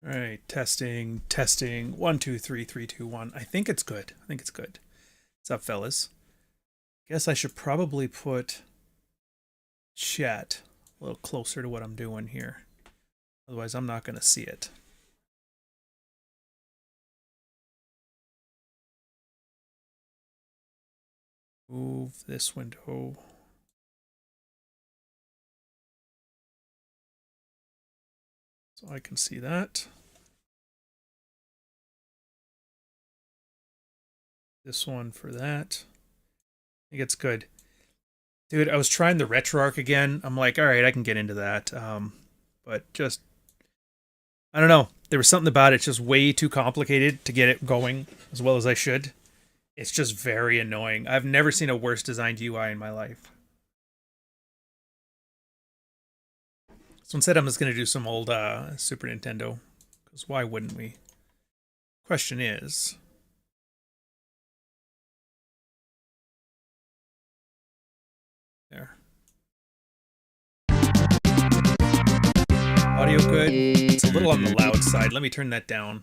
All right, testing, testing. 1 2 3 3 2 1. I think it's good. I think it's good. What's up, fellas? Guess I should probably put chat a little closer to what I'm doing here. Otherwise, I'm not going to see it. Move this window. So I can see that. This one for that. I think it's good. Dude, I was trying the RetroArch again. I'm like, all right, I can get into that. But just, I don't know. There was something about it just way too complicated to get it going as well as I should. It's just very annoying. I've never seen a worse designed UI in my life. So instead, I'm just going to do some old Super Nintendo. Because why wouldn't we? Question is... There. Audio good. It's a little on the loud side. Let me turn that down.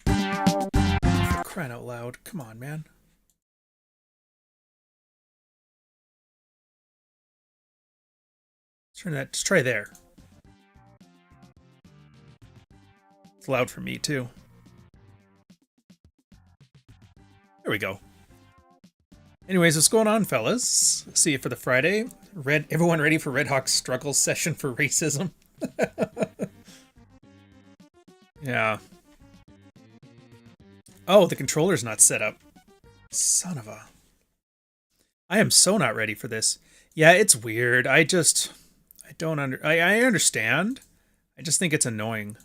For crying out loud. Come on, man. Let's turn that. Let's try there. It's loud for me, too. There we go. Anyways, what's going on, fellas? See you for the Friday. Everyone ready for Red Hawk's struggle session for racism? Yeah. Oh, the controller's not set up. Son of a... I am so not ready for this. Yeah, it's weird. I understand. I just think it's annoying.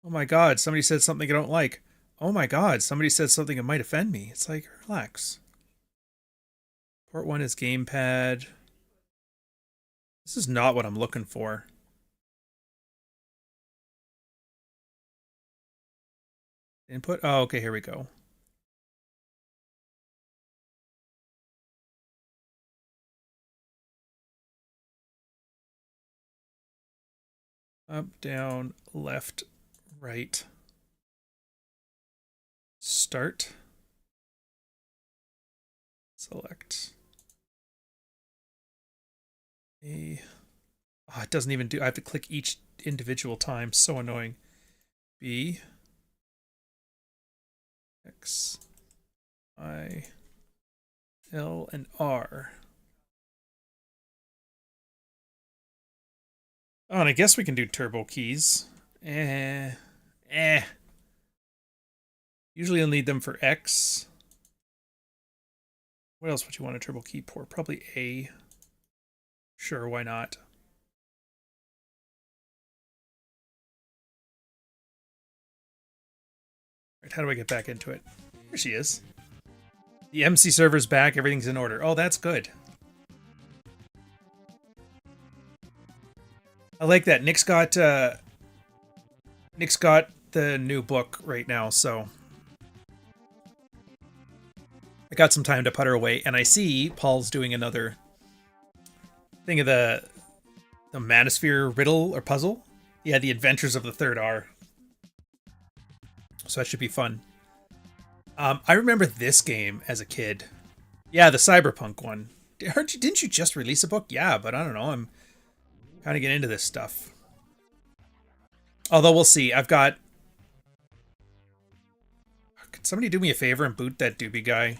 Oh my god, somebody said something I don't like. Oh my god, somebody said something that might offend me. It's like, relax. Port 1 is gamepad. This is not what I'm looking for. Input? Oh, okay, here we go. Up, down, left, right. Start. Select. A. Oh, it doesn't even do. I have to click each individual time. So annoying. B. X. I. L and R. Oh, and I guess we can do turbo keys. Usually you'll need them for X. What else would you want a turbo key for? Probably A. Sure, why not? Right, how do I get back into it? Here she is. The MC server's back, everything's in order. Oh, that's good. I like that. Nick's got the new book right now, so I got some time to putter away, and I see Paul's doing another thing of the Manosphere riddle or puzzle. Yeah, the Adventures of the Third R. So that should be fun. I remember this game as a kid. Yeah, the cyberpunk one. Didn't you just release a book? Yeah, but I don't know. I'm kind of getting into this stuff. Although we'll see. I've got... Can somebody do me a favor and boot that doobie guy?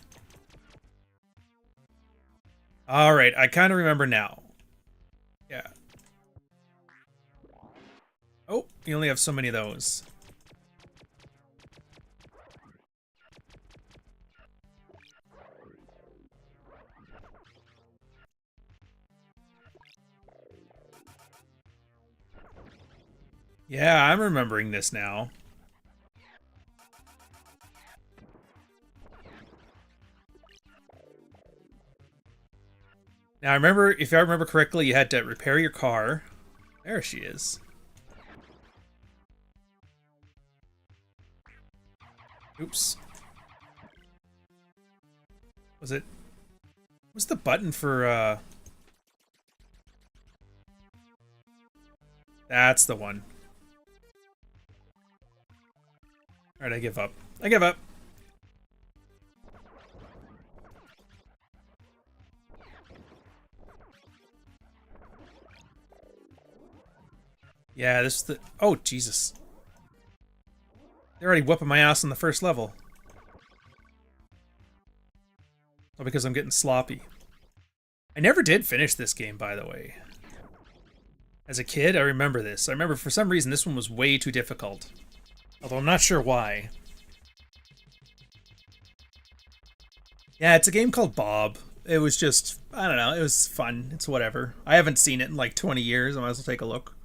Alright, I kind of remember now. Yeah. Oh, you only have so many of those. Yeah, I'm remembering this now. Now, I remember, if I remember correctly, you had to repair your car. There she is. Oops. Was it... What's the button for, That's the one. Alright, I give up. I give up. Yeah, this is the... Oh, Jesus. They're already whooping my ass on the first level. Oh, because I'm getting sloppy. I never did finish this game, by the way. As a kid, I remember this. I remember for some reason this one was way too difficult. Although I'm not sure why. Yeah, it's a game called Bob. It was just, I don't know, it was fun. It's whatever. I haven't seen it in like 20 years. I might as well take a look.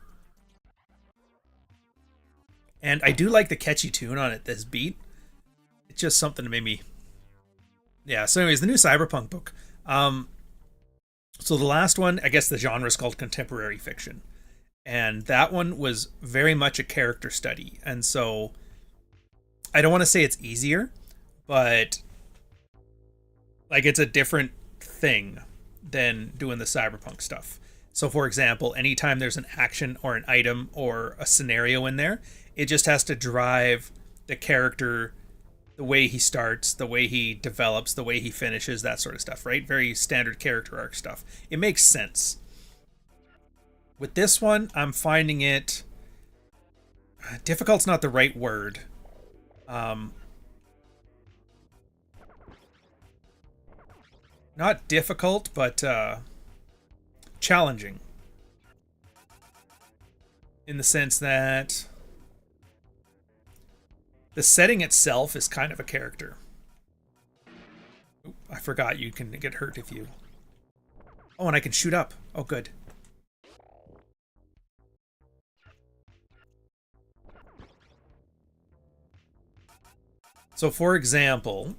And I do like the catchy tune on it, this beat. It's just something that made me... Yeah, so anyways, the new cyberpunk book. So the last one, I guess the genre is called contemporary fiction. And that one was very much a character study. And so I don't want to say it's easier, but like it's a different thing than doing the cyberpunk stuff. So for example, anytime there's an action or an item or a scenario in there, it just has to drive the character, the way he starts, the way he develops, the way he finishes, that sort of stuff, right? Very standard character arc stuff. It makes sense. With this one, I'm finding it... difficult's not the right word. Not difficult, but challenging. In the sense that the setting itself is kind of a character. Oop, I forgot you can get hurt if you... Oh, and I can shoot up. Oh, good. So, for example,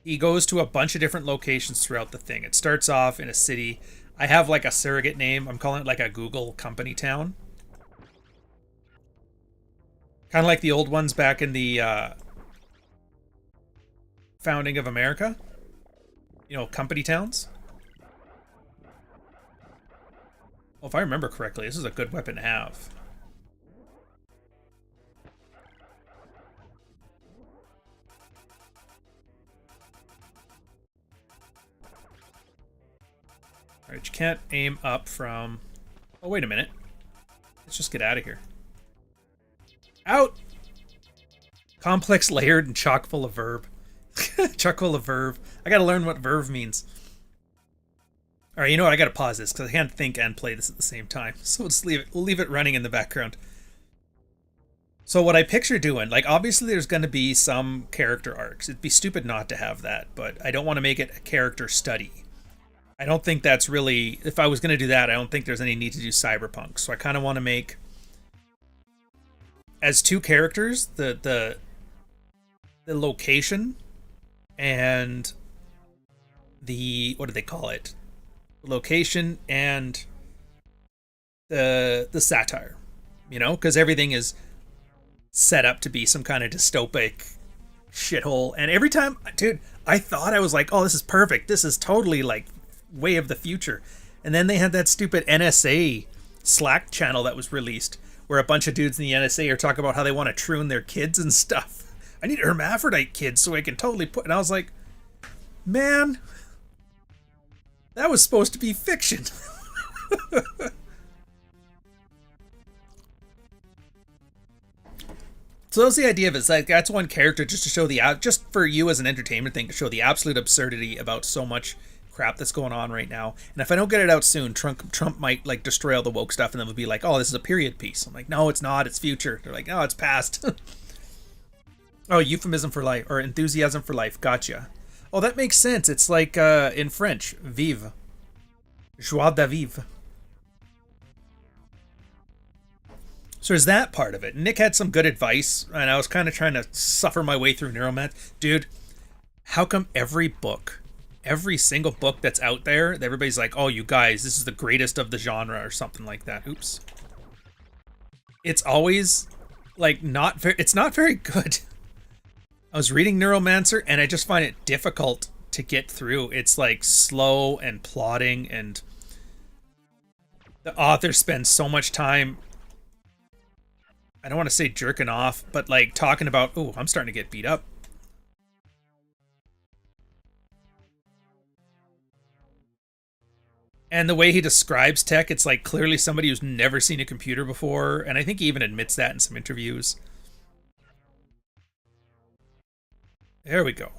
he goes to a bunch of different locations throughout the thing. It starts off in a city. I have like a surrogate name. I'm calling it like a Google company town. Kind of like the old ones back in the founding of America. You know, company towns. Well, if I remember correctly, this is a good weapon to have. Alright, you can't aim up from... Oh, wait a minute. Let's just get out of here. Out! Complex, layered, and chock full of verb. Chock full of verb. I gotta learn what verb means. Alright, you know what? I gotta pause this, because I can't think and play this at the same time. So we'll just leave it. We'll leave it running in the background. So what I picture doing, like, obviously there's gonna be some character arcs. It'd be stupid not to have that, but I don't want to make it a character study. I don't think that's really... If I was going to do that, I don't think there's any need to do cyberpunk. So I kind of want to make... As two characters, the location and the... What do they call it? The location and the satire. You know? Because everything is set up to be some kind of dystopic shithole. And every time... Dude, I thought I was like, oh, this is perfect. This is totally like... way of the future. And then they had that stupid NSA Slack channel that was released where a bunch of dudes in the NSA are talking about how they want to troon their kids and stuff. I need hermaphrodite kids so I can totally put... And I was like, man, that was supposed to be fiction. So that's the idea of it. It's like, that's one character just to show the... Just for you as an entertainment thing, to show the absolute absurdity about so much crap that's going on right now. And if I don't get it out soon, Trump might like destroy all the woke stuff and then we'll be like, oh, this is a period piece. I'm like, no, it's not, it's future. They're like, no, it's past. Oh, euphemism for life, or enthusiasm for life. Gotcha. Oh, that makes sense. It's like in French, vive. Joie de vivre. So there's that part of it. Nick had some good advice, and I was kind of trying to suffer my way through Neuromancer. Dude, how come every single book that's out there, everybody's like, oh, you guys, this is the greatest of the genre or something like that. Oops. It's always like it's not very good. I was reading Neuromancer and I just find it difficult to get through. It's like slow and plodding and The author spends so much time, I don't want to say jerking off, but like talking about, oh, I'm starting to get beat up. And the way he describes tech, it's like clearly somebody who's never seen a computer before. And I think he even admits that in some interviews. There we go.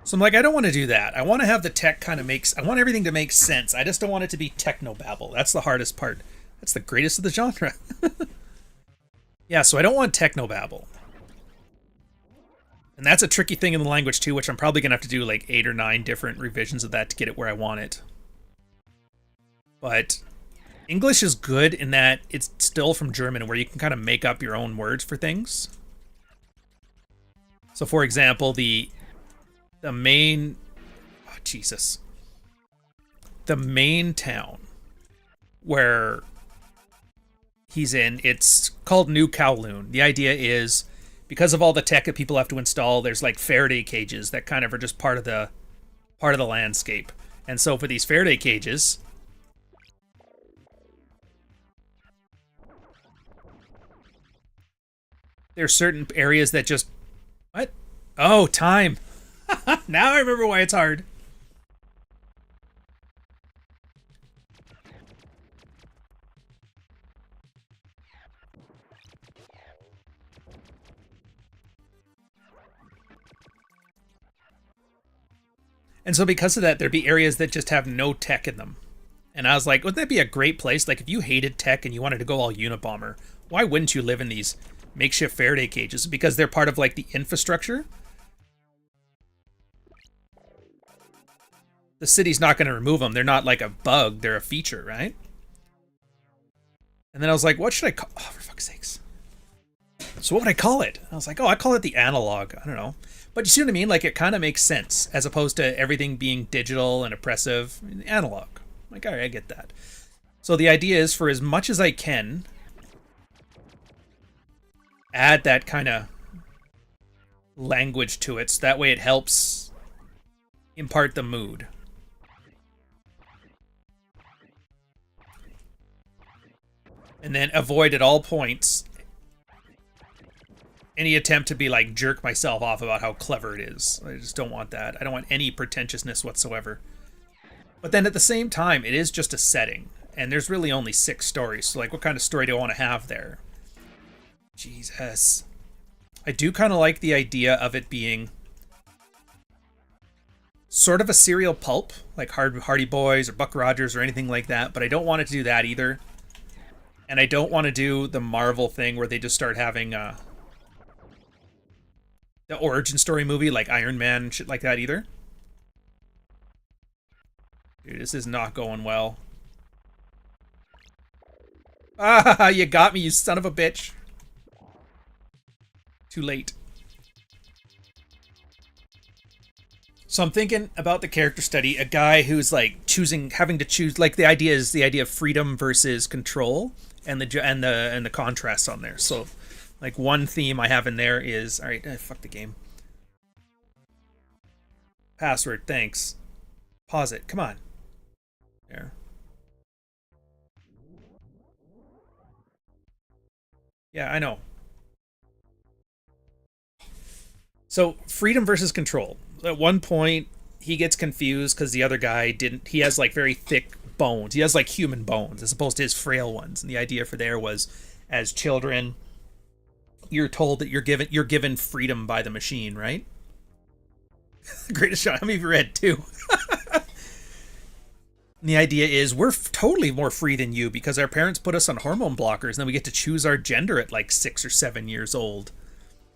So I'm like, I don't want to do that. I want to have the tech kind of makes, I want everything to make sense. I just don't want it to be technobabble. That's the hardest part. That's the greatest of the genre. Yeah, so I don't want technobabble. And that's a tricky thing in the language too, which I'm probably going to have to do like 8 or 9 different revisions of that to get it where I want it. But English is good in that it's still from German, where you can kind of make up your own words for things. So for example, the main, oh Jesus, the main town where he's in, it's called New Kowloon. The idea is, because of all the tech that people have to install, there's like Faraday cages that kind of are just part of the landscape. And so for these Faraday cages, there's certain areas that just, what? Oh, time. Now I remember why it's hard. And so because of that, there'd be areas that just have no tech in them. And I was like, wouldn't that be a great place? Like, if you hated tech and you wanted to go all Unabomber, why wouldn't you live in these makeshift Faraday cages? Because they're part of, like, the infrastructure. The city's not going to remove them. They're not like a bug. They're a feature, right? And then I was like, what should I call... Oh, for fuck's sakes. So what would I call it? I was like, oh, I call it the analog. I don't know. But you see what I mean? Like, it kind of makes sense, as opposed to everything being digital and oppressive. Analog. Like, all right, I get that. So the idea is, for as much as I can, add that kind of language to it, so that way it helps impart the mood. And then avoid at all points any attempt to be like jerk myself off about how clever it is. I just don't want that. I don't want any pretentiousness whatsoever. But then at the same time, it is just a setting. And there's really only 6 stories. So like, what kind of story do I want to have there? Jesus. I do kind of like the idea of it being sort of a serial pulp, like Hardy Boys or Buck Rogers or anything like that. But I don't want it to do that either. And I don't want to do the Marvel thing where they just start having the origin story movie like Iron Man and shit like that either. Dude, this is not going well. Ah, you got me, you son of a bitch. Too late. So I'm thinking about the character study, a guy who's like having to choose, like the idea is the idea of freedom versus control, and the contrasts on there. So like one theme I have in there is, all right, fuck the game. Password, thanks. Pause it, come on. There. Yeah, I know. So freedom versus control. At one point, he gets confused because the other guy didn't. He has like very thick bones. He has like human bones as opposed to his frail ones. And the idea for there was, as children, you're told that you're given freedom by the machine, right? Greatest shot. How many of you read too? The idea is we're totally more free than you because our parents put us on hormone blockers, and then we get to choose our gender at like 6 or 7 years old.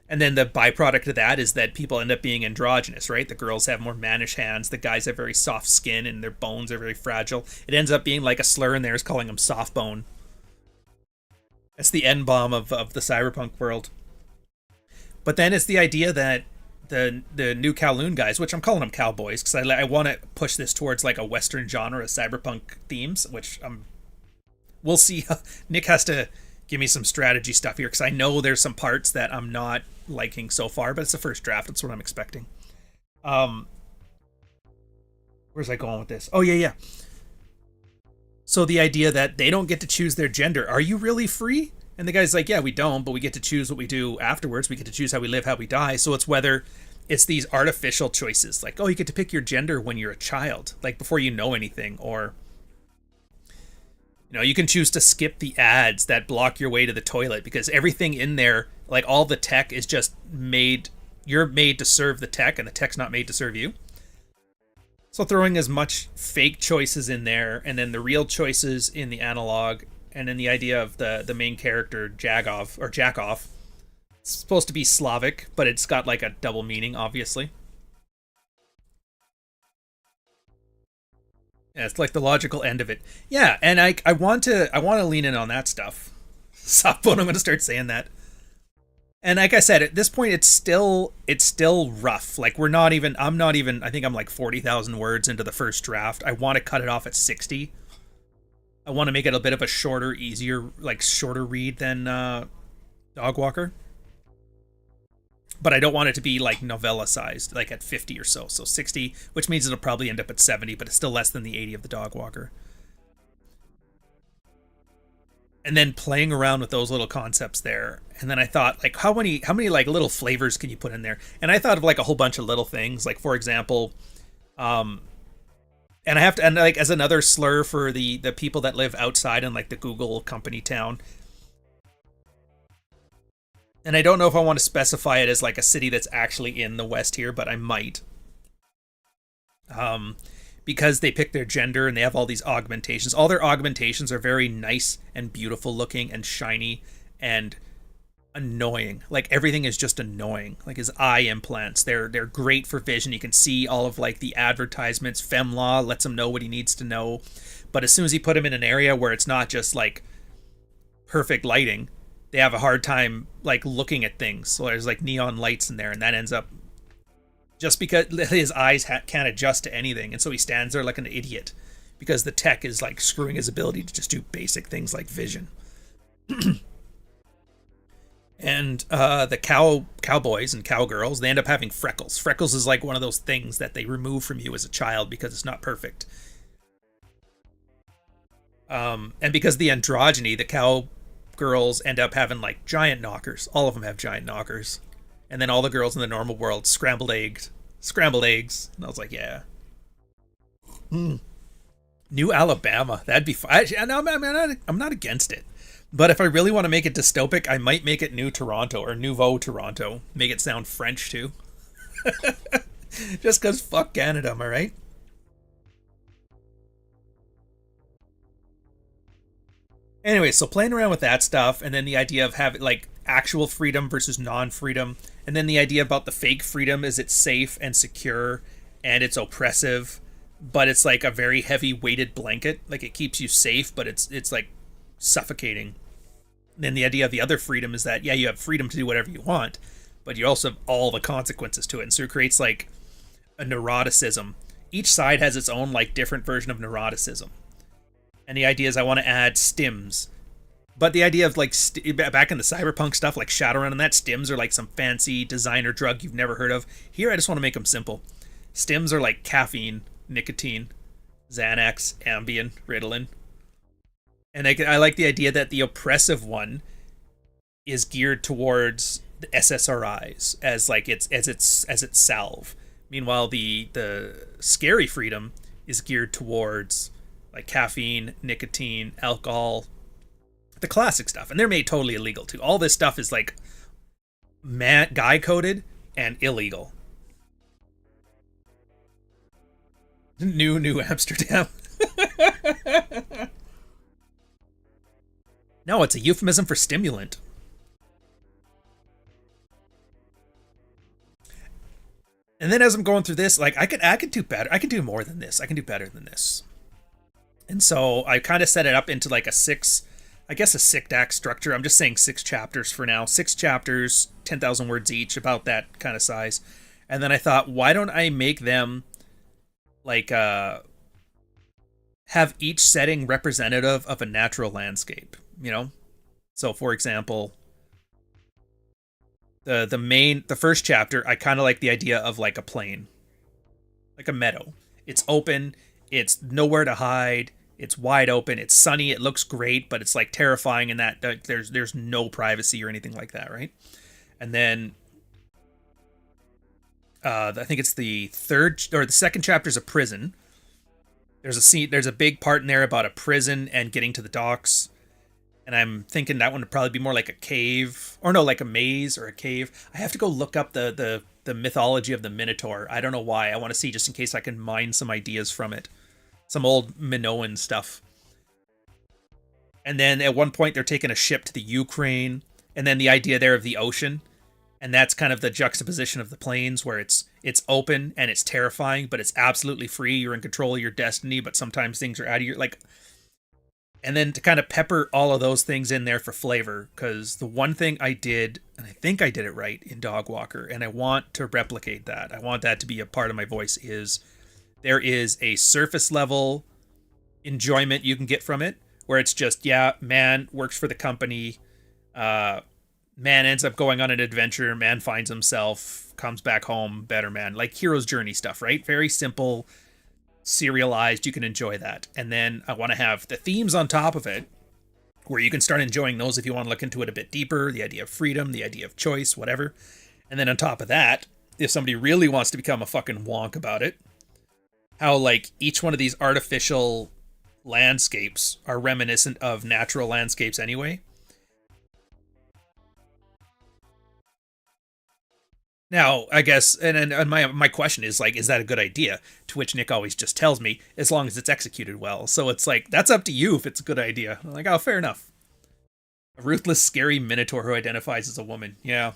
And then the byproduct of that is that people end up being androgynous, right? The girls have more mannish hands, the guys have very soft skin, and their bones are very fragile. It ends up being like a slur in there is calling them soft bone. That's the N-bomb of the cyberpunk world. But then it's the idea that the new Kowloon guys, which I'm calling them cowboys, because I want to push this towards like a Western genre of cyberpunk themes, which we'll see. Nick has to give me some strategy stuff here, because I know there's some parts that I'm not liking so far, but it's the first draft. That's what I'm expecting. Where's I going with this? Oh, yeah. So the idea that they don't get to choose their gender, are you really free? And the guy's like, yeah, we don't, but we get to choose what we do afterwards. We get to choose how we live, how we die. So it's whether it's these artificial choices, like, oh, you get to pick your gender when you're a child, like before you know anything, or you can choose to skip the ads that block your way to the toilet because everything in there, like all the tech is just made, you're made to serve the tech and the tech's not made to serve you. So throwing as much fake choices in there and then the real choices in the analog, and then the idea of the main character, Jagov, or Jakov. It's supposed to be Slavic, but it's got like a double meaning, obviously. Yeah, it's like the logical end of it. Yeah, and I want to lean in on that stuff. Softbone, I'm gonna start saying that. And like I said, at this point it's still rough. Like I'm not even I think I'm like 40,000 words into the first draft. I want to cut it off at 60. I want to make it a bit of a shorter, easier, like shorter read than Dogwalker. But I don't want it to be like novella sized, like at 50 or so. So 60, which means it'll probably end up at 70, but it's still less than the 80 of the Dogwalker. And then playing around with those little concepts there. And then I thought, like, how many like little flavors can you put in there? And I thought of like a whole bunch of little things. Like, for example, and I have to, and like as another slur for the people that live outside in like the Google company town. And I don't know if I want to specify it as like a city that's actually in the West here, but I might. Because they pick their gender and they have all these augmentations. All their augmentations are very nice and beautiful looking and shiny and annoying. Like everything is just annoying. Like his eye implants, they're great for vision. You can see all of like the advertisements. FemLaw lets him know what he needs to know. But as soon as you put him in an area where it's not just like perfect lighting, they have a hard time like looking at things. So there's like neon lights in there, and that ends up just because his eyes can't adjust to anything, and so he stands there like an idiot because the tech is like screwing his ability to just do basic things like vision. And the cowboys and cowgirls, they end up having freckles. Freckles is like one of those things that they remove from you as a child because it's not perfect. And because the androgyny, the cowgirls end up having like giant knockers. All of them have giant knockers. And then all the girls in the normal world scrambled eggs. And I was like, yeah. New Alabama. That'd be fun. I'm not against it. But if I really want to make it dystopic, I might make it New Toronto or Nouveau Toronto. Make it sound French, too. Just because fuck Canada, am I right? Anyway, so playing around with that stuff, and then the idea of having, like, actual freedom versus non-freedom, and then the idea about the fake freedom is it's safe and secure, and it's oppressive, but it's like a very heavy weighted blanket. Like, it keeps you safe, but it's like suffocating. And then the idea of the other freedom is that, yeah, you have freedom to do whatever you want, but you also have all the consequences to it. And so it creates like a neuroticism. Each side has its own like different version of neuroticism. And the idea is I want to add stims. But the idea of like back in the cyberpunk stuff, like Shadowrun and that, stims are like some fancy designer drug you've never heard of. Here I just want to make them simple. Stims are like caffeine, nicotine, Xanax, Ambien, Ritalin. And I like the idea that the oppressive one is geared towards the SSRIs as like its salve. Meanwhile, the scary freedom is geared towards like caffeine, nicotine, alcohol, the classic stuff. And they're made totally illegal too. All this stuff is like guy coded and illegal. New Amsterdam. No, it's a euphemism for stimulant. And then as I'm going through this, like I could do better. I can do more than this. I can do better than this. And so I kind of set it up into like a six act structure. I'm just saying 6 chapters for now. 6 chapters, 10,000 words each, about that kind of size. And then I thought, why don't I make them like have each setting representative of a natural landscape, you know? So for example, the first chapter, I kind of like the idea of like a plain, like a meadow. It's open, it's nowhere to hide, It's wide open. It's sunny. It looks great, but it's like terrifying in that there's no privacy or anything like that, right? And then I think it's the third or the second chapter is a prison. There's a scene. There's a big part in there about a prison and getting to the docks. And I'm thinking that one would probably be more like a cave, or no, like a maze or a cave. I have to go look up the mythology of the Minotaur. I don't know why. I want to see just in case I can mine some ideas from it, some old Minoan stuff. And then at one point they're taking a ship to the Ukraine, and then the idea there of the ocean, and that's kind of the juxtaposition of the plains where it's open and it's terrifying, but it's absolutely free. You're in control of your destiny, but sometimes things are out of your like. And then to kind of pepper all of those things in there for flavor, because the one thing I did, and I think I did it right in Dog Walker, and I want to replicate that. I want that to be a part of my voice. Is there is a surface level enjoyment you can get from it, where it's just, yeah, man works for the company, man ends up going on an adventure, man finds himself, comes back home, better man, like hero's journey stuff, right? Very simple, serialized, you can enjoy that. And then I want to have the themes on top of it, where you can start enjoying those if you want to look into it a bit deeper, the idea of freedom, the idea of choice, whatever. And then on top of that, if somebody really wants to become a fucking wonk about it, how like each one of these artificial landscapes are reminiscent of natural landscapes anyway. Now, I guess, and my question is like, is that a good idea? To which Nick always just tells me, as long as it's executed well. So it's like, that's up to you if it's a good idea. I'm like, oh, fair enough. A ruthless, scary minotaur who identifies as a woman. Yeah.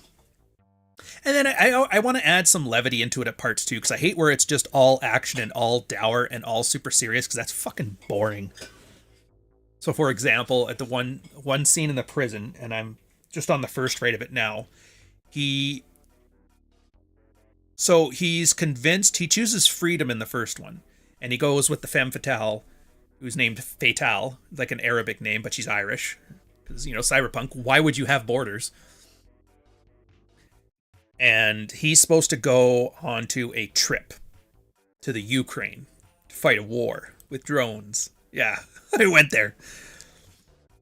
And then I want to add some levity into it at parts too, because I hate where it's just all action and all dour and all super serious, because that's fucking boring. So, for example, at the one scene in the prison, and I'm just on the first rate of it now, he he's convinced, he chooses freedom in the first one, and he goes with the femme fatale, who's named Fatale, like an Arabic name, but she's Irish, because cyberpunk. Why would you have borders? And he's supposed to go onto a trip to the Ukraine to fight a war with drones. Yeah, I went there.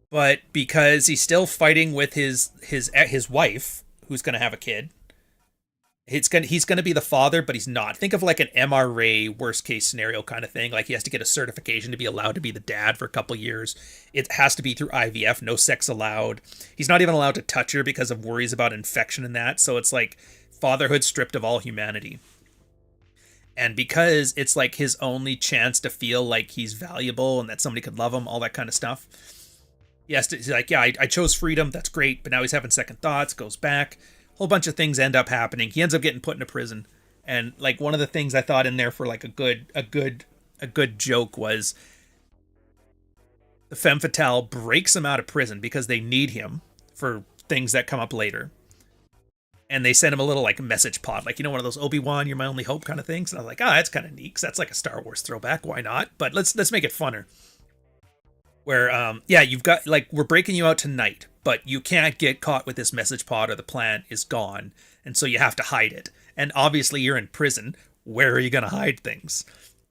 But because he's still fighting with his wife, who's going to have a kid, he's gonna be the father, but he's not. Think of like an MRA worst case scenario kind of thing. Like he has to get a certification to be allowed to be the dad for a couple years. It has to be through IVF, no sex allowed. He's not even allowed to touch her because of worries about infection and that. So it's like fatherhood stripped of all humanity. And because it's like his only chance to feel like he's valuable and that somebody could love him, all that kind of stuff. He's like, yeah, I chose freedom. That's great. But now he's having second thoughts, goes back. Whole bunch of things end up happening. He ends up getting put into prison. And like one of the things I thought in there for like a good joke was the femme fatale breaks him out of prison because they need him for things that come up later. And they send him a little like message pod, like, one of those Obi-Wan, you're my only hope kind of things. And I was like, that's kind of neat, because that's like a Star Wars throwback. Why not? But let's make it funner. Where, you've got, like, we're breaking you out tonight, but you can't get caught with this message pod or the plan is gone. And so you have to hide it. And obviously you're in prison. Where are you going to hide things?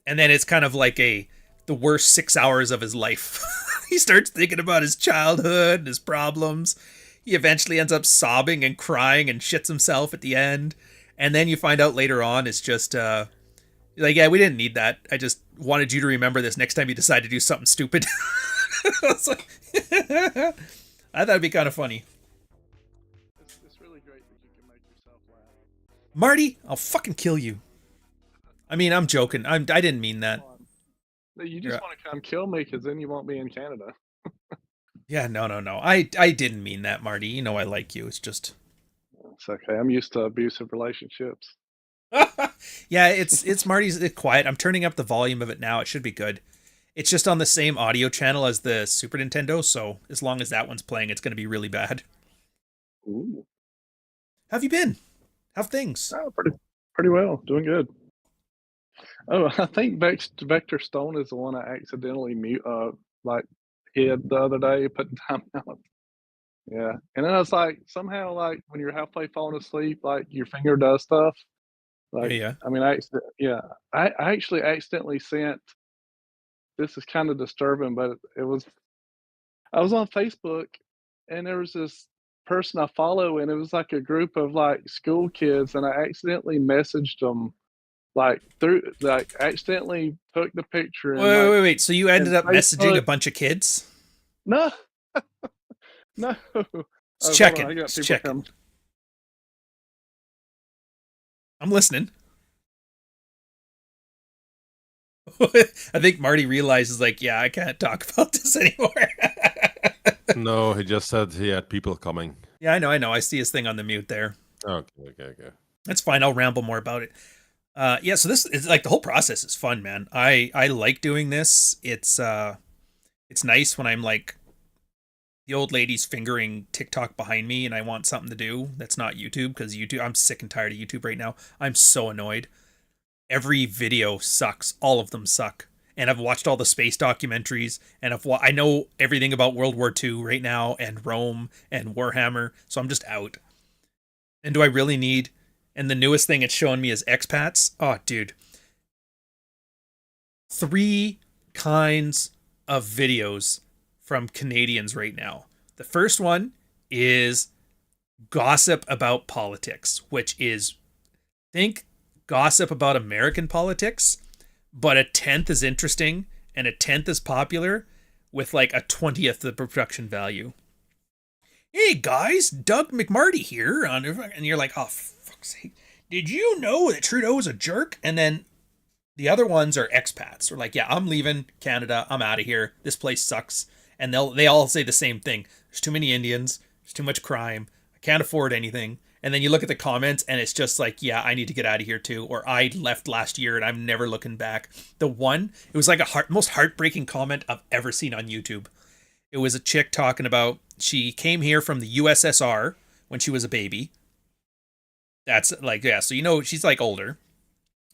And then it's kind of like the worst 6 hours of his life. He starts thinking about his childhood and his problems. He eventually ends up sobbing and crying and shits himself at the end. And then you find out later on it's just, like, yeah, we didn't need that. I just wanted you to remember this next time you decide to do something stupid. I thought it'd be kind of funny. It's really great that you can make yourself laugh. Marty, I'll fucking kill you. I mean, I'm joking. I didn't mean that. You just want to come kill me, because then you won't be in Canada. Yeah, no. I didn't mean that, Marty. I like you. It's just... It's okay. I'm used to abusive relationships. Yeah, it's Marty's quiet. I'm turning up the volume of it now. It should be good. It's just on the same audio channel as the Super Nintendo, so as long as that one's playing, it's going to be really bad. Ooh. How have you been? How've things? Oh, pretty well. Doing good. Oh, I think Vector Stone is the one I accidentally hid the other day, putting time out. Yeah, and then I was like, somehow, like when you're halfway falling asleep, like your finger does stuff. Like, Yeah. I mean, I actually accidentally sent this is kind of disturbing, but it was I was on Facebook and there was this person I follow and it was like a group of like school kids and I accidentally messaged them like through like accidentally took the picture Wait, and like wait, wait. So you ended and up messaging a Facebook bunch of kids? no no Just oh hold on I checking. got Just people checking. coming. I'm listening. I think Marty realizes, like, yeah, I can't talk about this anymore. No, he just said he had people coming. Yeah, I know, I know. I see his thing on the mute there. Okay. That's fine. I'll ramble more about it. Yeah, so this is like the whole process is fun, man. I like doing this. It's nice when I'm like the old lady's fingering TikTok behind me and I want something to do that's not YouTube because YouTube I'm sick and tired of YouTube right now. I'm so annoyed. Every video sucks. All of them suck. And I've watched all the space documentaries and I know everything about World War II right now and Rome and Warhammer, so I'm just out. And do I really need? And the newest thing it's showing me is expats. Oh, dude. 3 kinds of videos from Canadians right now. The first one is gossip about politics, which is, think gossip about American politics, but a tenth is interesting and a tenth is popular with like a 20th of the production value. Hey guys, Doug McMarty here. And you're like, oh, fuck's sake. Did you know that Trudeau is a jerk? And then the other ones are expats. They're like, yeah, I'm leaving Canada. I'm out of here. This place sucks. And they all say the same thing. There's too many Indians. There's too much crime. I can't afford anything. And then you look at the comments and it's just like, yeah, I need to get out of here too. Or I left last year and I'm never looking back. The one, it was like most heartbreaking comment I've ever seen on YouTube. It was a chick talking about she came here from the USSR when she was a baby. That's like, yeah, so you know, she's like older.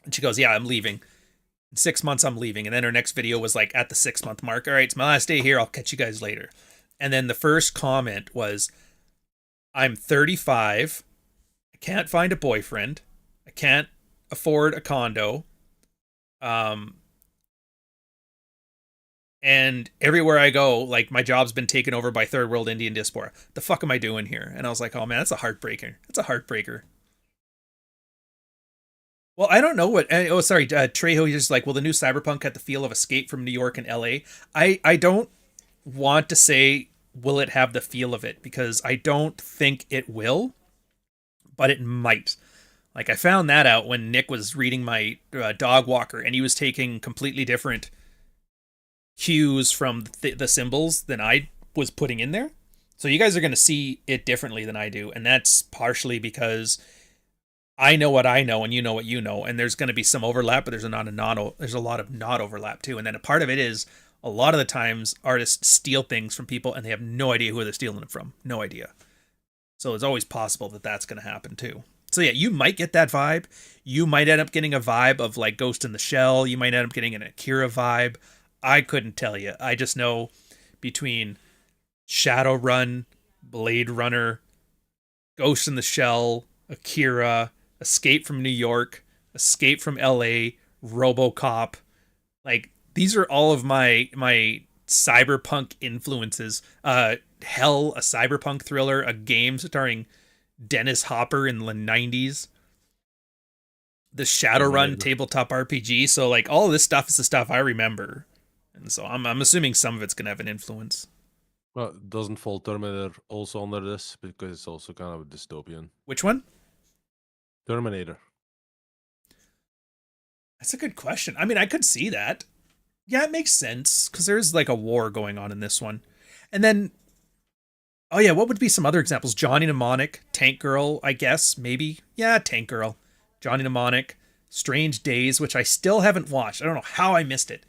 And she goes, yeah, I'm leaving. In 6 months, I'm leaving. And then her next video was like at the 6-month mark. All right, it's my last day here. I'll catch you guys later. And then the first comment was, I'm 35. I can't find a boyfriend. I can't afford a condo. And everywhere I go, like my job's been taken over by third world Indian diaspora. The fuck am I doing here? And I was like, oh man, that's a heartbreaker. That's a heartbreaker. Well, I don't know what. Oh, sorry, Trejo. He's just like, well, the new cyberpunk had the feel of Escape from New York and L.A. I don't want to say will it have the feel of it because I don't think it will, but it might. Like I found that out when Nick was reading my dog walker, and he was taking completely different cues from the symbols than I was putting in there. So you guys are going to see it differently than I do, and that's partially because I know what I know and you know what you know, and there's going to be some overlap, but there's a lot of not overlap too. And then a part of it is a lot of the times artists steal things from people and they have no idea who they're stealing it from. No idea. So it's always possible that that's going to happen too. So yeah, you might get that vibe. You might end up getting a vibe of like Ghost in the Shell. You might end up getting an Akira vibe. I couldn't tell you. I just know between Shadowrun, Blade Runner, Ghost in the Shell, Akira, Escape from New York, Escape from LA, RoboCop. Like these are all of my cyberpunk influences. Hell, a cyberpunk thriller, a game starring Dennis Hopper in the 90s. The Shadowrun tabletop RPG. So like all of this stuff is the stuff I remember. And so I'm assuming some of it's going to have an influence. Well, doesn't Fall Terminator also under this because it's also kind of a dystopian? Which one? Terminator. That's a good question. I mean, I could see that. Yeah, it makes sense because there's like a war going on in this one. And then, oh yeah, what would be some other examples? Johnny Mnemonic, Tank Girl, I guess, maybe. Yeah, Tank Girl, Johnny Mnemonic, Strange Days, which I still haven't watched. I don't know how I missed it.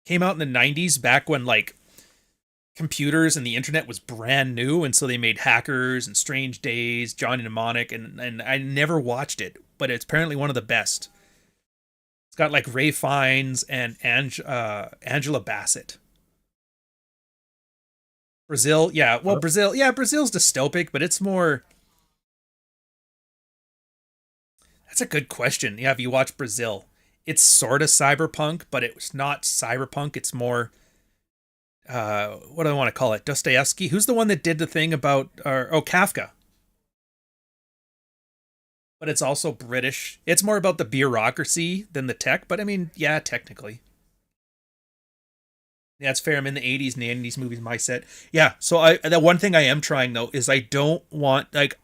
Came out in the 90s, back when like computers and the internet was brand new, and so they made Hackers and Strange Days, Johnny Mnemonic, and I never watched it, but it's apparently one of the best. It's got like Ray Fiennes and Angela Bassett. Brazil, yeah, well, Brazil's dystopic, but it's more. That's a good question. Yeah, if you watch Brazil, it's sort of cyberpunk, but it's not cyberpunk. It's more, what do I want to call it? Dostoevsky? Who's the one that did the thing about, Kafka? But it's also British. It's more about the bureaucracy than the tech, but I mean, yeah, technically. Yeah, it's fair. I'm in the 80s and the 90s movies, my set. Yeah, so the one thing I am trying, though, is I don't want, like,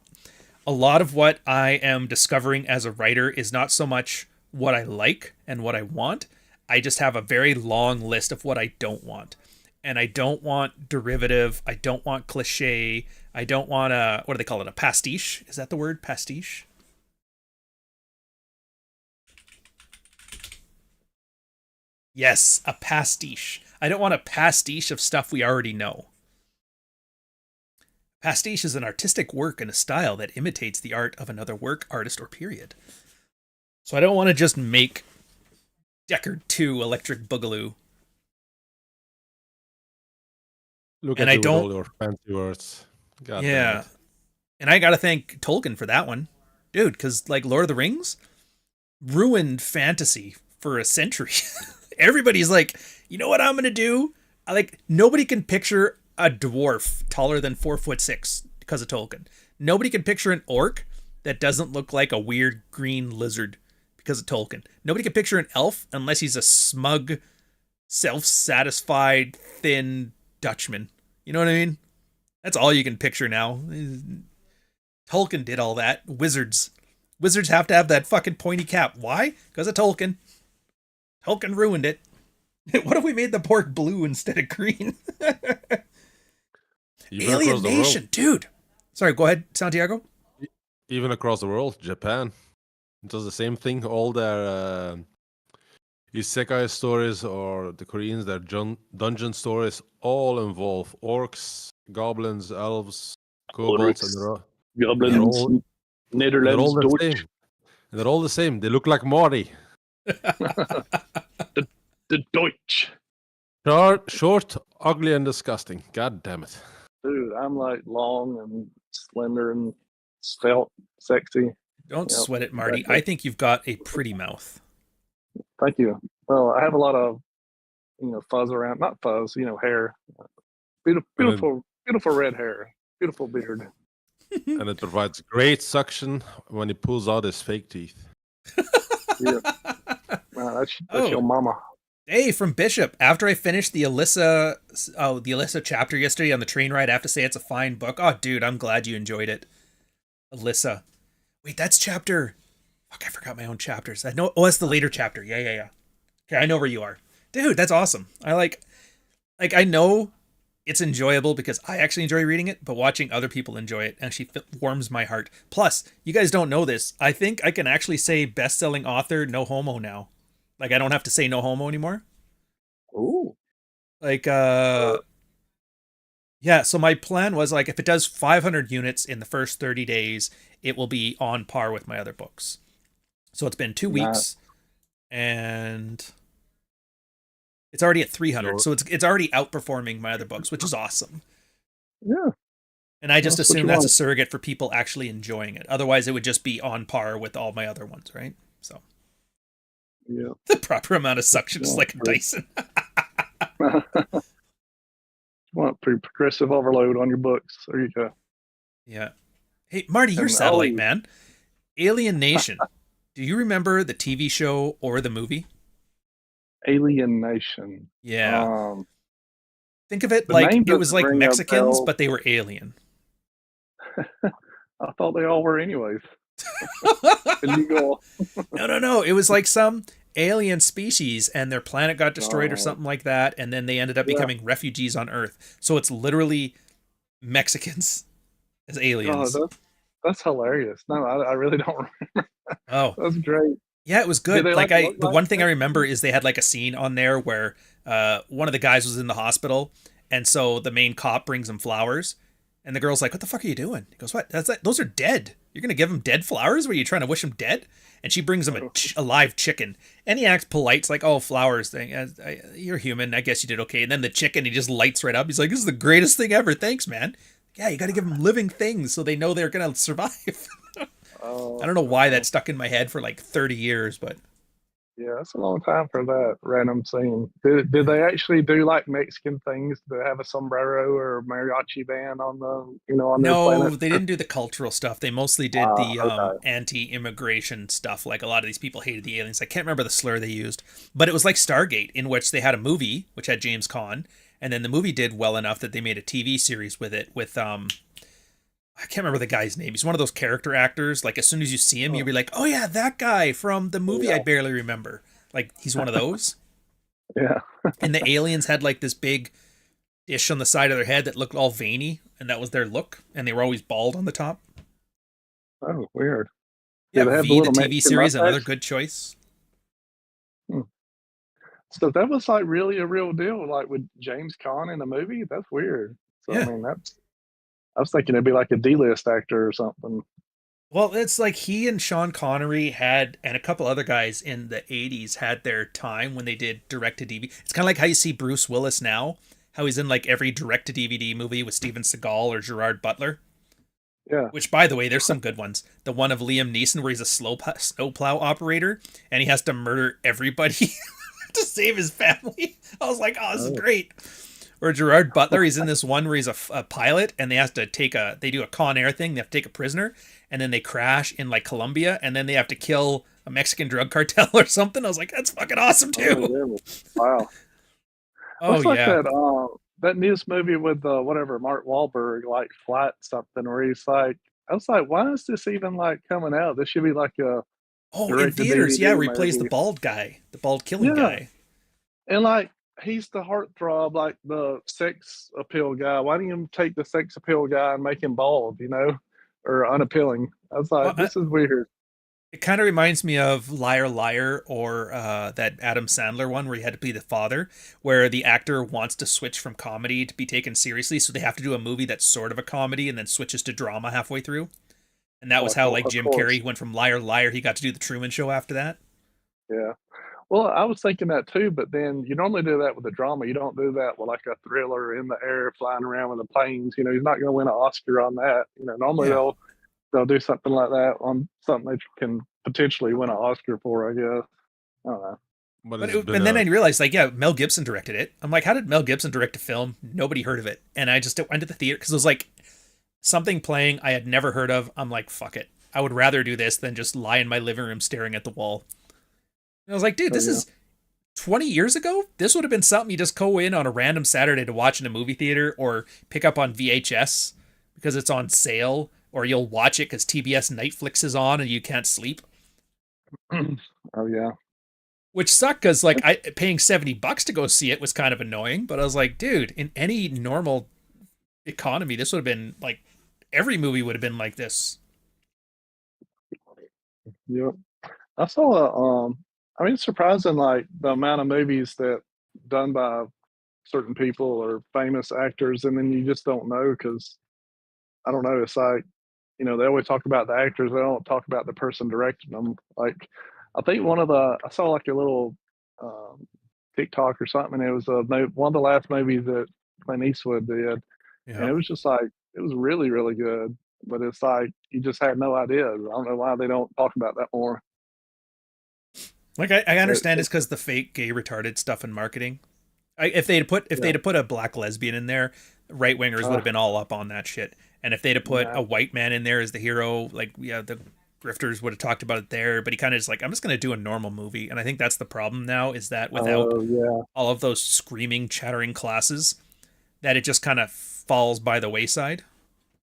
a lot of what I am discovering as a writer is not so much what I like and what I want. I just have a very long list of what I don't want. And I don't want derivative. I don't want cliche. I don't want what do they call it? A pastiche? Is that the word? Pastiche? Yes, a pastiche. I don't want a pastiche of stuff we already know. Pastiche is an artistic work and a style that imitates the art of another work, artist, or period. So I don't want to just make Deckard 2 Electric Boogaloo. Look And at I you with don't- all your fancy words. God damn Yeah. it. And I gotta thank Tolkien for that one. Dude, because, like, Lord of the Rings ruined fantasy for a century. Everybody's like, you know what I'm gonna do? Nobody can picture a dwarf taller than 4'6" because of Tolkien. Nobody can picture an orc that doesn't look like a weird green lizard because of Tolkien. Nobody can picture an elf unless he's a smug, self-satisfied, thin Dutchman. You know what I mean? That's all you can picture now. Tolkien did all that. Wizards have to have that fucking pointy cap. Why? Because of Tolkien. Tolkien ruined it. What if we made the pork blue instead of green? Even Alien across the Nation, world. dude. Sorry, go ahead, Santiago. Even across the world, Japan does the same thing. All their isekai stories, or the Koreans, their dungeon stories, all involve orcs, goblins, elves, kobolds, and Goblins, they're all the Netherlands, Dutch. same. And they're all the same. They look like Marty. The Deutsch. Short, ugly, and disgusting. God damn it. Dude, I'm like long and slender and svelte, sexy. Don't Yep, sweat it, Marty. exactly. I think you've got a pretty mouth. Thank you. Well, I have a lot of, fuzz around, not fuzz, hair. Beautiful, beautiful red hair. Beautiful beard. And it provides great suction when he pulls out his fake teeth. Yeah. That's Oh. your mama. Hey, from Bishop. After I finished the Alyssa chapter yesterday on the train ride, I have to say it's a fine book. Oh, dude, I'm glad you enjoyed it. Alyssa. Wait, that's chapter. Fuck, I forgot my own chapters. I know. Oh, that's the later chapter. Yeah. Okay, I know where you are, dude. That's awesome. I know it's enjoyable because I actually enjoy reading it, but watching other people enjoy it actually warms my heart. Plus, you guys don't know this. I think I can actually say best-selling author, no homo now. Like, I don't have to say no homo anymore. Ooh. Like, yeah, so my plan was, like, if it does 500 units in the first 30 days, it will be on par with my other books. So it's been 2 weeks, and it's already at 300. So it's already outperforming my other books, which is awesome. Yeah. And I just That's what assume you that's a want. surrogate for people actually enjoying it. Otherwise, it would just be on par with all my other ones, right? So Yeah. the proper amount of suction is like a Dyson. Want progressive overload on your books. There you go. Yeah. Hey, Marty, you're And satellite man. Alien Nation. Do you remember the TV show or the movie? Alien Nation. Yeah. Think of it the like name it was doesn't like ring a Mexicans, bell. but they were alien. I thought they all were anyways. Illegal. No. It was like some alien species and their planet got destroyed or Oh. something like that, and then they ended up Yeah. becoming refugees on Earth. So it's literally Mexicans as Oh, aliens. that's hilarious. No, I really don't remember. Oh, That's great. yeah, it was Did good. they, Like look the like one thing I remember is they had like a scene on there where one of the guys was in the hospital, and so the main cop brings him flowers, and the girl's like, "What the fuck are you doing?" He goes, "What? Those are dead. You're gonna give him dead flowers? Were you trying to wish him dead?" And she brings him a live chicken, and he acts polite. It's like, "Oh, flowers thing. You're human. I guess you did okay." And then the chicken, he just lights right up. He's like, "This is the greatest thing ever. Thanks, man." Yeah, you got to give them living things so they know they're gonna survive. I don't know why that stuck in my head for like 30 years, but Yeah, that's a long time for that random scene. Did they actually do like Mexican things? Did they have a sombrero or mariachi band on the on their No, planet? they didn't do the cultural stuff. They mostly did the Okay. anti-immigration stuff. Like a lot of these people hated the aliens. I can't remember the slur they used, but it was like Stargate, in which they had a movie which had James Caan, and then the movie did well enough that they made a TV series with it. With I can't remember the guy's name. He's one of those character actors. Like as soon as you see him, you'll Oh, be like, "Oh yeah, that guy from the movie I yeah. barely remember." Like he's one of those. Yeah. And the aliens had like this big dish on the side of their head that looked all veiny, and that was their look, and they were always bald on the top. Oh, weird. Yeah, Did they have the V, the little TV Mexican series, another mustache? good choice. Hmm. So that was like really a real deal, like with James Caan in the movie. That's weird. So I Yeah. mean, that's I was thinking it'd be like a D-list actor or something. Well, it's like he and Sean Connery had, and a couple other guys in the 80s had their time when they did direct to DVD. It's kind of like how you see Bruce Willis now, how he's in like every direct to DVD movie with Steven Seagal or Gerard Butler. Yeah. Which, by the way, there's some good ones. The one of Liam Neeson where he's a snowplow operator and he has to murder everybody to save his family. I was like, oh, this is Oh. great. Or Gerard Butler, he's in this one where he's a pilot and they do a Con Air thing. They have to take a prisoner and then they crash in like Colombia and then they have to kill a Mexican drug cartel or something. I was like, that's fucking awesome Oh my too. goodness. Wow. Oh What's like yeah. that newest movie with whatever Mark Wahlberg, like Flight something, where he's like, I was like, why is this even like coming out? This should be like a Oh, in direct to theaters, yeah, DVD where he plays the maybe. bald guy, the bald killing Yeah, guy. and like he's the heartthrob, like the sex appeal guy. Why don't you take the sex appeal guy and make him bald? Or unappealing? I was Well, like, this is weird. it kind of reminds me of Liar Liar or that Adam Sandler one where he had to be the father, where the actor wants to switch from comedy to be taken seriously, so they have to do a movie that's sort of a comedy and then switches to drama halfway through. And that was how like Of Jim course, Carrey went from Liar Liar, he got to do the Truman Show after that. yeah. Well, I was thinking that too, but then you normally do that with a drama. You don't do that with like a thriller in the air flying around with the planes. He's not going to win an Oscar on that. Normally Yeah. they'll do something like that on something that you can potentially win an Oscar for. I guess. I don't know. But But it's been and then a I realized, like, yeah, Mel Gibson directed it. I'm like, how did Mel Gibson direct a film? Nobody heard of it. And I just went to the theater because it was like something playing I had never heard of. I'm like, fuck it. I would rather do this than just lie in my living room staring at the wall. And I was like, dude, So this yeah. is 20 years ago. This would have been something you just go in on a random Saturday to watch in a movie theater or pick up on VHS because it's on sale, or you'll watch it because TBS Nightflix is on and you can't sleep. Oh yeah. Which sucked because like I paying $70 to go see it was kind of annoying, but I was like, dude, in any normal economy, this would have been like every movie would have been like this. Yep. I saw I mean, it's surprising like the amount of movies that done by certain people or famous actors, and then you just don't know because I don't know. It's like they always talk about the actors. They don't talk about the person directing them. Like, I think I saw like a little um, TikTok or something, and it was one of the last movies that Clint Eastwood did, and Yeah. it was just like it was really really good. But it's like you just had no idea. I don't know why they don't talk about that more. Like I It, understand it, it's because the fake gay retarded stuff in marketing. If they'd yeah, have put a black lesbian in there, right wingers would uh, have been all up on that shit. And if they'd have put yeah. a white man in there as the hero, like yeah, the grifters would have talked about it there. But he kind of just like, I'm just gonna do a normal movie, and I think that's the problem now is that without Oh yeah, all of those screaming, chattering classes, that it just kind of falls by the wayside.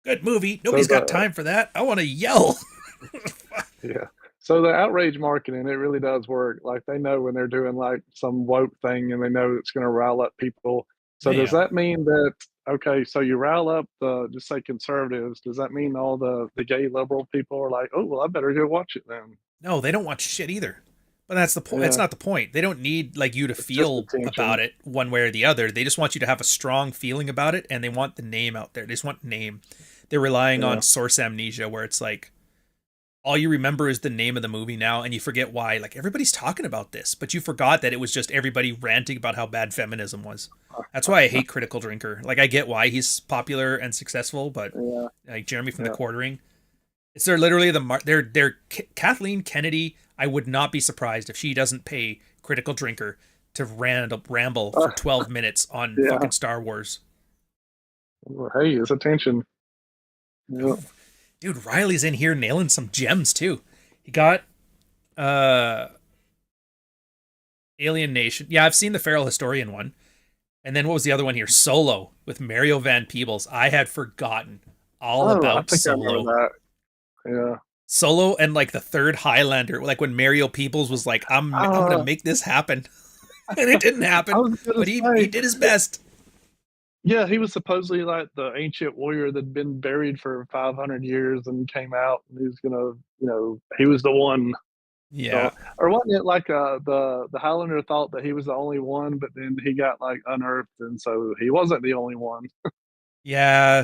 Good movie. so Nobody's got the time for that. I want to yell. yeah. So the outrage marketing, it really does work. Like they know when they're doing like some woke thing and they know it's going to rile up people. So does Yeah. that mean that, okay, so you rile up the, just say conservatives, does that mean all the gay liberal people are like, oh, well, I better go watch it then? No, they don't watch shit either. But that's the point. It's Yeah, not the point. They don't need like you to it's just feel about attention. it one way or the other. They just want you to have a strong feeling about it, and they want the name out there. They just want name. They're relying on Yeah, source amnesia, where it's like all you remember is the name of the movie now, and you forget why. Like everybody's talking about this, but you forgot that it was just everybody ranting about how bad feminism was. That's why I hate Critical Drinker. Like I get why he's popular and successful, but yeah, like Jeremy from the yeah. Quartering, It's they're literally they're Kathleen Kennedy. I would not be surprised if she doesn't pay Critical Drinker to ramble for 12 minutes on Yeah. fucking Star Wars. Well, hey, it's attention. Yeah. Dude, Riley's in here nailing some gems too. He got Alien Nation. Yeah, I've seen the Feral Historian one. And then what was the other one here? Solo with Mario Van Peebles. I had forgotten all about I think Solo. I remember that. Yeah. Solo and like the third Highlander, like when Mario Peebles was like, I'm gonna make this happen. And it didn't happen. But he did his best. Yeah, he was supposedly like the ancient warrior that'd been buried for 500 years and came out, and he was gonna, he was the one. Yeah. So, or wasn't it like the Highlander thought that he was the only one, but then he got like unearthed, and so he wasn't the only one. Yeah,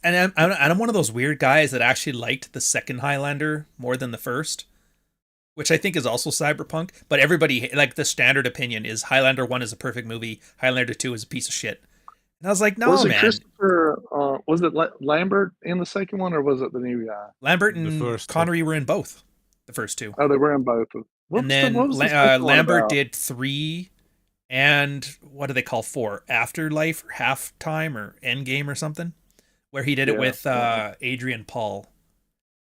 and I'm one of those weird guys that actually liked the second Highlander more than the first, which I think is also cyberpunk. But everybody, like the standard opinion is Highlander 1 is a perfect movie, Highlander 2 is a piece of shit. And I was like, no, was it man. Christopher? Was it Lambert in the second one, or was it the new guy? Lambert and Connery were in both, the first two. Oh, they were in both. And then Lambert did 3. And what do they call 4? Afterlife or Halftime or Endgame or something? Where he did it with Adrian Paul.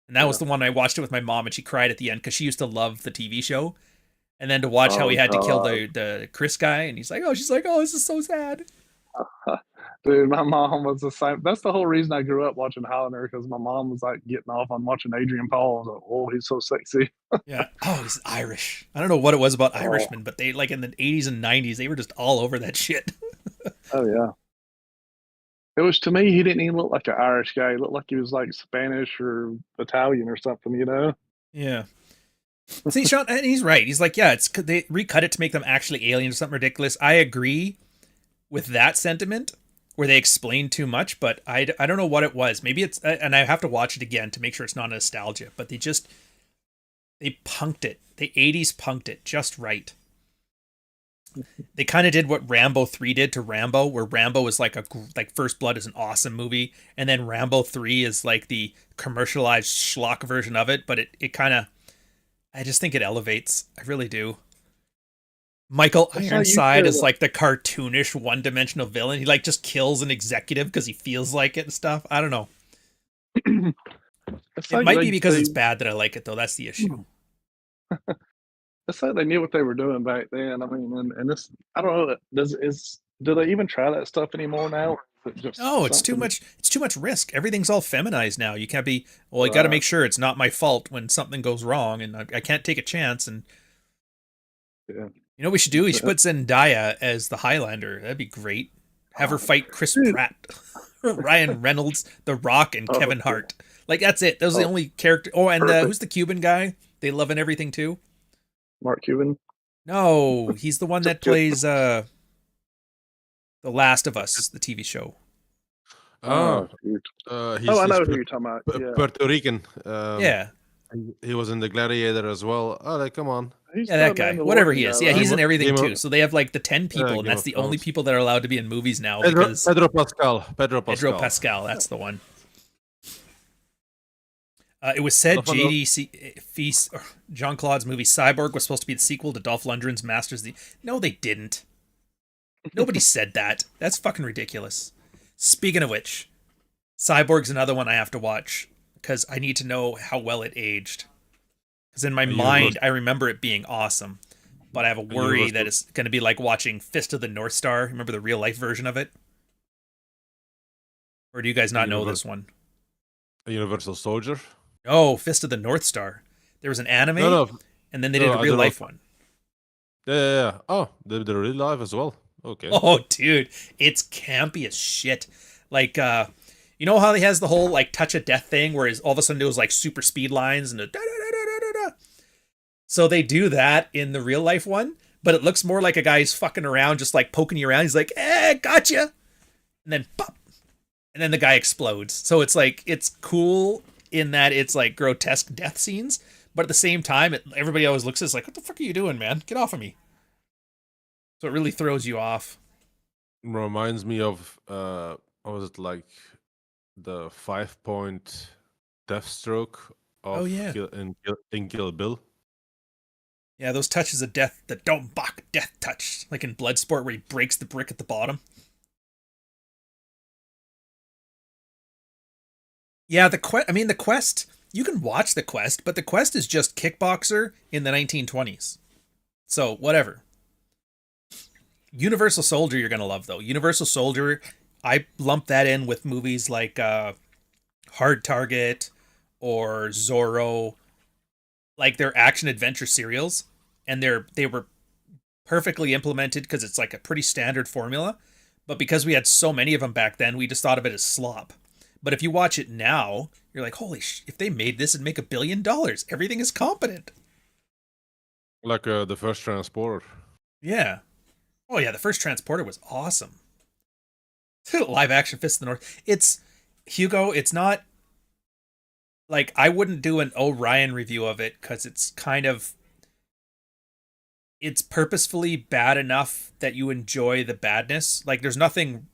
And that was the one I watched it with my mom, and she cried at the end because she used to love the TV show. And then to watch how he had to kill the Chris guy, and she's like, oh, this is so sad. Dude, my mom was the same. That's the whole reason I grew up watching Highlander, because my mom was like getting off on watching Adrian Paul. I was like, oh, he's so sexy. Yeah. Oh, he's Irish. I don't know what it was about Irishmen, but they, like in the 80s and 90s, they were just all over that shit. Oh, yeah. It was, to me, he didn't even look like an Irish guy. He looked like he was like Spanish or Italian or something, Yeah. See, Sean, and he's right. He's like, yeah, they recut it to make them actually aliens or something ridiculous. I agree with that sentiment, where they explain too much, but I don't know what it was. Maybe it's, and I have to watch it again to make sure it's not nostalgia, but they punked it. The 80s punked it just right. They kind of did what Rambo 3 did to Rambo, where Rambo is like First Blood is an awesome movie, and then Rambo 3 is like the commercialized schlock version of it, but it kind of, I just think it elevates. I really do. Michael Ironside is like the cartoonish one-dimensional villain. He like just kills an executive because he feels like it and stuff. I don't know. It might be because it's bad that I like it, though. That's the issue. It's like they knew what they were doing back then. I mean, and this, I don't know. Do they even try that stuff anymore now? No, it's too much. It's too much risk. Everything's all feminized now. You can't be. Well, you got to make sure it's not my fault when something goes wrong, and I can't take a chance. And yeah. You know what we should do? We should put Zendaya as the Highlander. That'd be great. Have her fight Chris Pratt, Ryan Reynolds, The Rock, and Kevin Hart. Like, that's it. Those are the only character. Oh, and who's the Cuban guy? They love and everything, too? Mark Cuban? No, he's the one that plays The Last of Us, the TV show. I know who you're talking about. Yeah. Puerto Rican. Yeah. He was in The Gladiator as well. Oh, like, come on. Yeah, that guy. Whatever he is. Yeah, he's in everything too. So they have like the 10 people, and that's the only people that are allowed to be in movies now. Pedro Pascal. Pedro Pascal, that's the one. It was said Jean-Claude's movie Cyborg was supposed to be the sequel to Dolph Lundgren's Masters. No, they didn't. Nobody said that. That's fucking ridiculous. Speaking of which, Cyborg's another one I have to watch because I need to know how well it aged. Because in my mind, I remember it being awesome. But I have a worry that it's going to be like watching Fist of the North Star. Remember the real-life version of it? Or do you guys not know this one? A Universal Soldier? Oh, Fist of the North Star. There was an anime, and then they did a real-life one. Yeah. Oh, the real life as well. Okay. Oh, dude. It's campy as shit. Like, you know how he has the whole, like, touch of death thing where all of a sudden it was, like, super speed lines and da-da-da-da-da-da-da. So they do that in the real life one, but it looks more like a guy's fucking around, just, like, poking you around. He's like, gotcha! And then, pop! And then the guy explodes. So it's, like, it's cool in that it's, like, grotesque death scenes, but at the same time, everybody always looks at it like, what the fuck are you doing, man? Get off of me. So it really throws you off. Reminds me of, what was it, like, the 5-point Deathstroke Oh yeah. In Kill Bill. Yeah, those touches of death, the don't bok death touch, like in Bloodsport where he breaks the brick at the bottom. Yeah, the quest, you can watch the quest, but the quest is just Kickboxer in the 1920s. So, whatever. Universal Soldier you're going to love though. Universal Soldier, I lump that in with movies like Hard Target or Zorro, like they're action adventure serials, and they were perfectly implemented because it's like a pretty standard formula. But because we had so many of them back then, we just thought of it as slop. But if you watch it now, you're like, holy if they made this, it'd make $1 billion. Everything is competent. Like the first Transporter. Yeah. Oh yeah, the first Transporter was awesome. Live action Fist of the North. It's Hugo. It's not like I wouldn't do an Orion review of it because it's kind of it's purposefully bad enough that you enjoy the badness. Like there's nothing.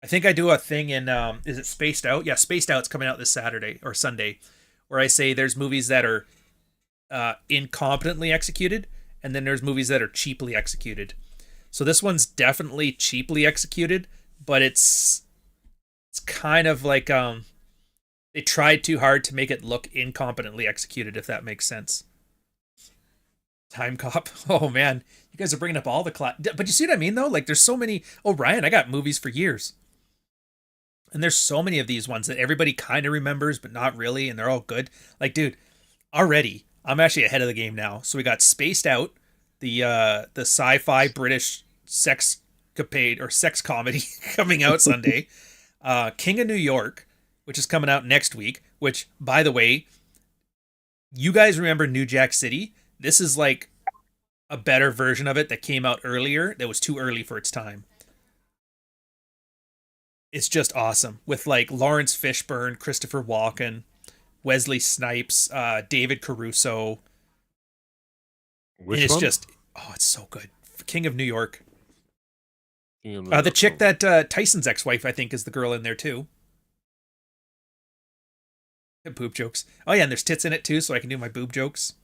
I think I do a thing in is it Spaced Out? Yeah, Spaced Out's coming out this Saturday or Sunday, where I say there's movies that are incompetently executed, and then there's movies that are cheaply executed. So this one's definitely cheaply executed, but it's kind of like they tried too hard to make it look incompetently executed, if that makes sense. Time Cop. Oh man, you guys are bringing up all the but you see what I mean though? Like there's so many. Oh Ryan, I got movies for years. And there's so many of these ones that everybody kind of remembers, but not really, and they're all good. Like, dude, already, I'm actually ahead of the game now. So we got Spaced Out, the sci-fi British sexcapade or sex comedy coming out Sunday. King of New York, which is coming out next week. Which, by the way, you guys remember New Jack City? This is like a better version of it that came out earlier. That was too early for its time. It's just awesome with like Lawrence Fishburne, Christopher Walken, Wesley Snipes, David Caruso. Which and it's one? just it's so good. King of New York. King of New The York, chick oh. that Tyson's ex-wife, I think, is the girl in there too. Boob jokes. Oh yeah, and there's tits in it too, so I can do my boob jokes.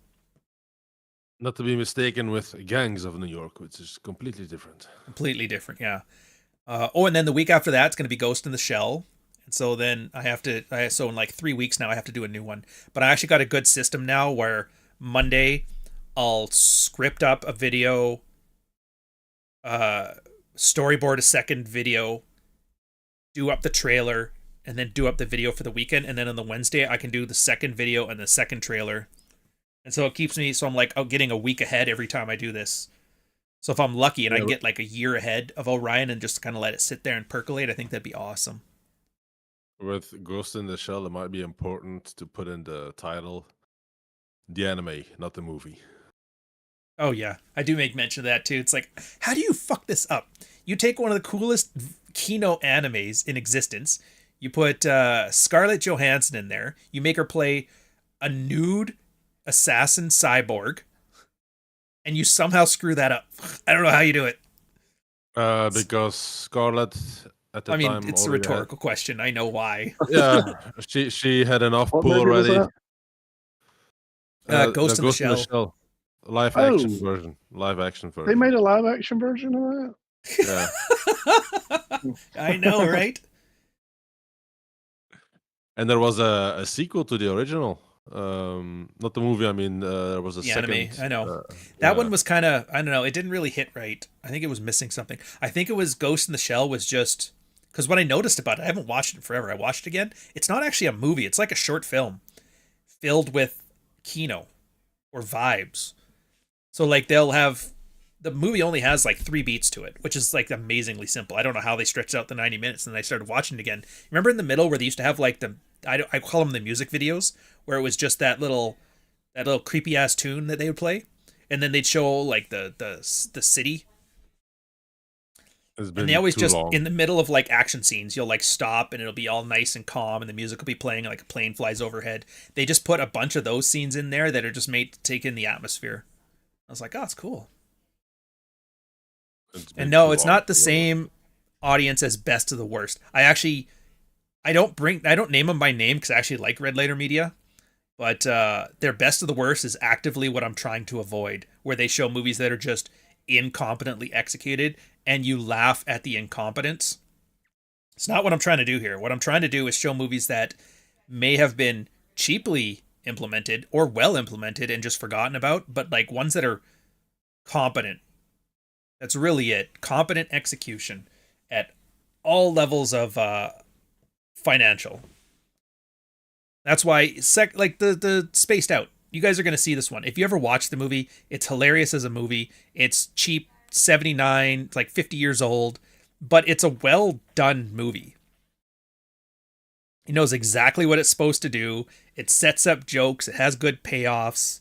Not to be mistaken with Gangs of New York, which is completely different. Completely different, yeah. And then the week after that, it's going to be Ghost in the Shell. And so then so in like 3 weeks now, I have to do a new one. But I actually got a good system now where Monday, I'll script up a video, storyboard a second video, do up the trailer, and then do up the video for the weekend. And then on the Wednesday, I can do the second video and the second trailer. And so it keeps me, so I'm like getting a week ahead every time I do this. So if I'm lucky and I can get like a year ahead of Orion and just kind of let it sit there and percolate, I think that'd be awesome. With Ghost in the Shell, it might be important to put in the title, the anime, not the movie. Oh yeah, I do make mention of that too. It's like, how do you fuck this up? You take one of the coolest Kino animes in existence, you put Scarlett Johansson in there, you make her play a nude assassin cyborg, and you somehow screw that up. I don't know how you do it. Because Scarlett at the time. It's a rhetorical question. I know why. Yeah, she had enough What pull movie was already. Ghost in the Shell. Live action version. Live action version. They made a live action version of that? Yeah. I know, right? And there was a sequel to the original. Not the movie, I mean, there was a second anime. I know. That one was kind of, I don't know, it didn't really hit right. I think it was missing something. I think it was Ghost in the Shell was just, because what I noticed about it, I haven't watched it in forever. I watched it again. It's not actually a movie. It's like a short film filled with Kino or vibes. So like they'll have, the movie only has like 3 beats to it, which is like amazingly simple. I don't know how they stretched out the 90 minutes and then I started watching it again. Remember in the middle where they used to have like I call them the music videos, where it was just that little creepy ass tune that they would play, and then they'd show like the city. And they always just long. In the middle of like action scenes, you'll like stop and it'll be all nice and calm, and the music will be playing like a plane flies overhead. They just put a bunch of those scenes in there that are just made to take in the atmosphere. I was like, oh, it's cool. And no, it's not the same audience as Best of the Worst. I actually I don't name them by name because I actually like Red Letter Media, but their best of the worst is actively what I'm trying to avoid, where they show movies that are just incompetently executed and you laugh at the incompetence. It's not what I'm trying to do here. What I'm trying to do is show movies that may have been cheaply implemented or well implemented and just forgotten about, but like ones that are competent. That's really it. Competent execution at all levels of financial. That's why like the Spaced Out. You guys are going to see this one. If you ever watch the movie, it's hilarious as a movie. It's cheap, 79, it's like 50 years old, but it's a well done movie. It knows exactly what it's supposed to do. It sets up jokes, it has good payoffs.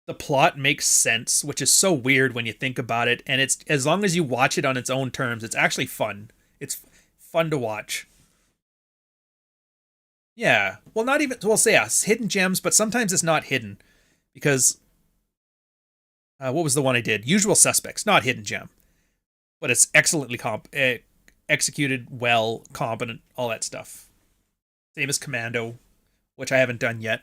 The plot makes sense, which is so weird when you think about it, and it's as long as you watch it on its own terms, it's actually fun. It's fun to watch. Yeah. Well, not even, we'll say us, hidden gems, but sometimes it's not hidden because what was the one I did? Usual Suspects, not hidden gem, but it's excellently executed, well, competent, all that stuff. Same as Commando, which I haven't done yet,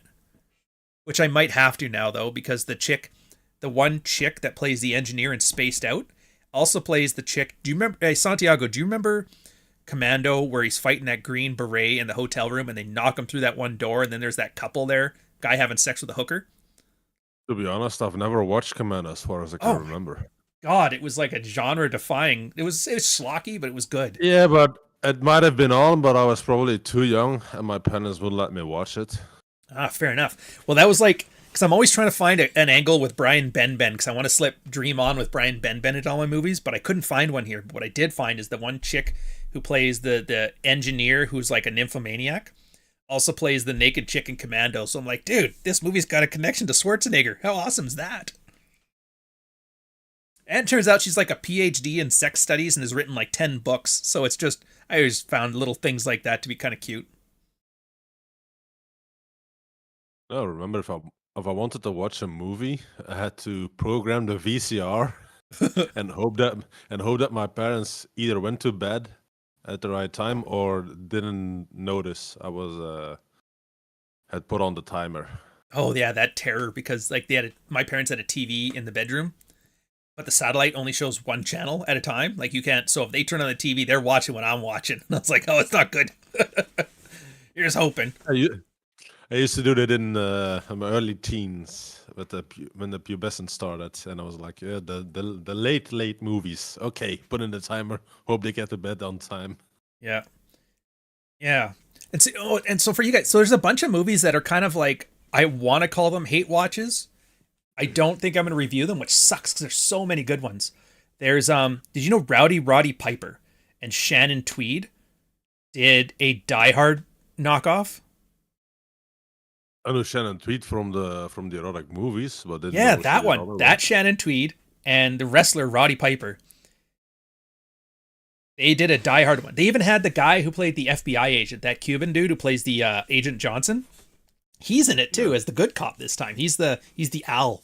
which I might have to now though because the one chick that plays the engineer in Spaced Out, also plays the chick. Do you remember Santiago? Do you remember Commando where he's fighting that green beret in the hotel room and they knock him through that one door and then there's that couple there, guy having sex with a hooker? To be honest, I've never watched Commando as far as I can remember. God, it was like a genre defying. It was schlocky, but it was good. Yeah, but it might have been on, but I was probably too young and my parents wouldn't let me watch it. Ah, fair enough. Well, that was like, because I'm always trying to find an angle with Brian Benben because I want to slip Dream On with Brian Benben into all my movies, but I couldn't find one here. But what I did find is the one chick who plays the engineer who's like a nymphomaniac also plays the naked chick in Commando. So I'm like, dude, this movie's got a connection to Schwarzenegger. How awesome is that? And it turns out she's like a PhD in sex studies and has written like 10 books. So it's just, I always found little things like that to be kind of cute. No, remember if I wanted to watch a movie, I had to program the VCR and hope that my parents either went to bed at the right time or didn't notice I was had put on the timer. Oh yeah, that terror because like my parents had a TV in the bedroom, but the satellite only shows one channel at a time. Like you can't. So if they turn on the TV, they're watching what I'm watching. And I was like, oh, it's not good. You're just hoping. I used to do that in my early teens with when the pubescent started, and I was like, yeah, the late movies. Okay, put in the timer. Hope they get to bed on time. Yeah, yeah. And so for you guys, so there's a bunch of movies that are kind of like I want to call them hate watches. I don't think I'm going to review them, which sucks because there's so many good ones. There's did you know Rowdy Roddy Piper and Shannon Tweed did a Die Hard knockoff? I know Shannon Tweed from the erotic movies, but didn't Yeah, know that she did one. other That ones. Shannon Tweed and the wrestler Roddy Piper. They did a Die Hard one. They even had the guy who played the FBI agent, that Cuban dude who plays the Agent Johnson. He's in it too Yeah. as the good cop this time. He's the Al.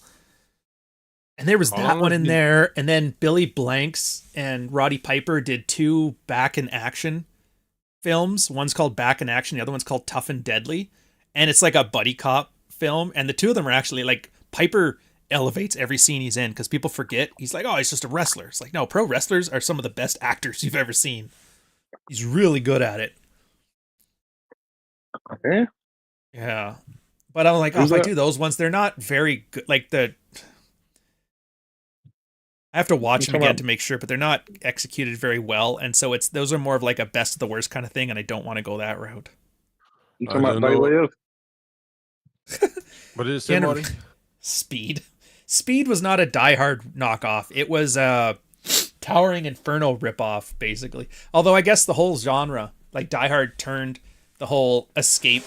And there was How that long one has in been- there, and then Billy Blanks and Roddy Piper did 2 Back in Action films. One's called Back in Action, the other one's called Tough and Deadly, and it's like a buddy cop film. And the two of them are actually like Piper elevates every scene he's in because people forget he's like, oh, he's just a wrestler. It's like, no, pro wrestlers are some of the best actors you've ever seen. He's really good at it. Yeah. Yeah, but I'm like, oh, Who's if I that? do those ones, they're not very good. Like I have to watch them talking again about- to make sure, but they're not executed very well, and so those are more of like a best of the worst kind of thing, and I don't want to go that route. You I talking about don't They know. Live? What did you say, Keanu- Marty? Speed was not a Die Hard knockoff. It was a Towering Inferno ripoff, basically. Although I guess the whole genre, like Die Hard, turned the whole escape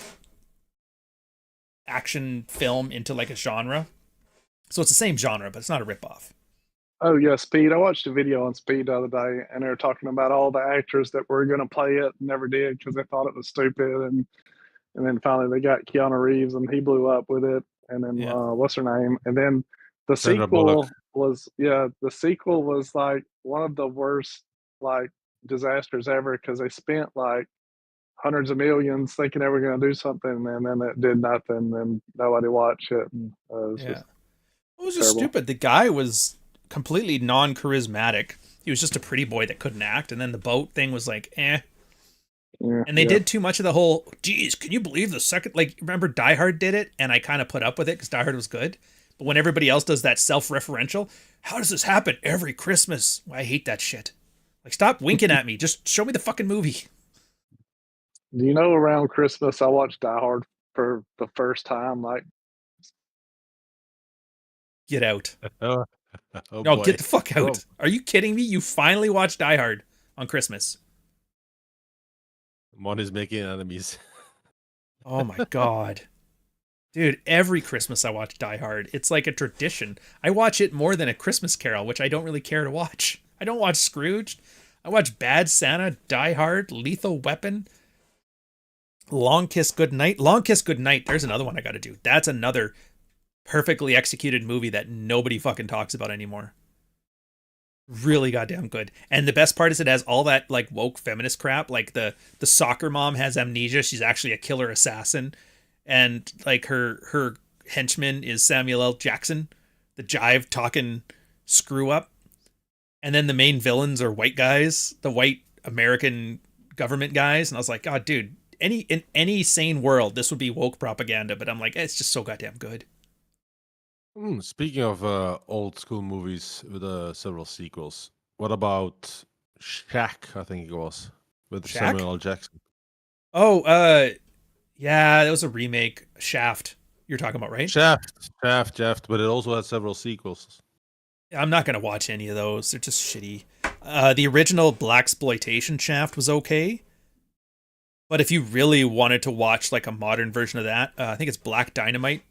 action film into like a genre. So it's the same genre, but it's not a ripoff. Oh yeah, Speed. I watched a video on Speed the other day, and they were talking about all the actors that were going to play it and never did because they thought it was stupid, and then finally they got Keanu Reeves, and he blew up with it. And then Yeah. what's her name? And then the Sandra sequel Bullock. was like one of the worst like disasters ever because they spent like hundreds of millions thinking they were going to do something, and then it did nothing, and nobody watched it. And, it was Yeah. just It was just terrible. stupid. The guy was completely non-charismatic. He was just a pretty boy that couldn't act, and then the boat thing was like, eh. Yeah, And they yeah. did too much of the whole, geez, can you believe the second, like, remember Die Hard did it, and I kind of put up with it because Die Hard was good. But when everybody else does that self-referential, how does this happen every Christmas? Well, I hate that shit. Like, stop winking at me. Just show me the fucking movie. Do you know around Christmas I watched Die Hard for the first time? Like, Get out. Oh, oh No, get boy. the fuck Oh, out. Are you kidding me? You finally watched Die Hard on Christmas. money's making enemies. Oh my god. Dude, every Christmas I watch Die Hard. It's like a tradition. I watch it more than A Christmas Carol, which I don't really care to watch. I don't watch Scrooge. I watch Bad Santa, Die Hard, Lethal Weapon, Long Kiss Goodnight. Long Kiss Goodnight, there's another one I gotta do. That's another perfectly executed movie that nobody fucking talks about anymore. Really goddamn good. And the best part is it has all that like woke feminist crap. Like the soccer mom has amnesia. She's actually a killer assassin. And like her henchman is Samuel L. Jackson, the jive talking screw up. And then the main villains are white guys, the white American government guys. And I was like, God, dude, in any sane world, this would be woke propaganda. But I'm like, it's just so goddamn good. Speaking of old school movies with several sequels, what about Shaq? I think it was with Shaq? Samuel L. Jackson. Oh, yeah, that was a remake. Shaft, you're talking about, right? Shaft, but it also had several sequels. I'm not gonna watch any of those. They're just shitty. The original blaxploitation Shaft was okay, but if you really wanted to watch like a modern version of that, I think it's Black Dynamite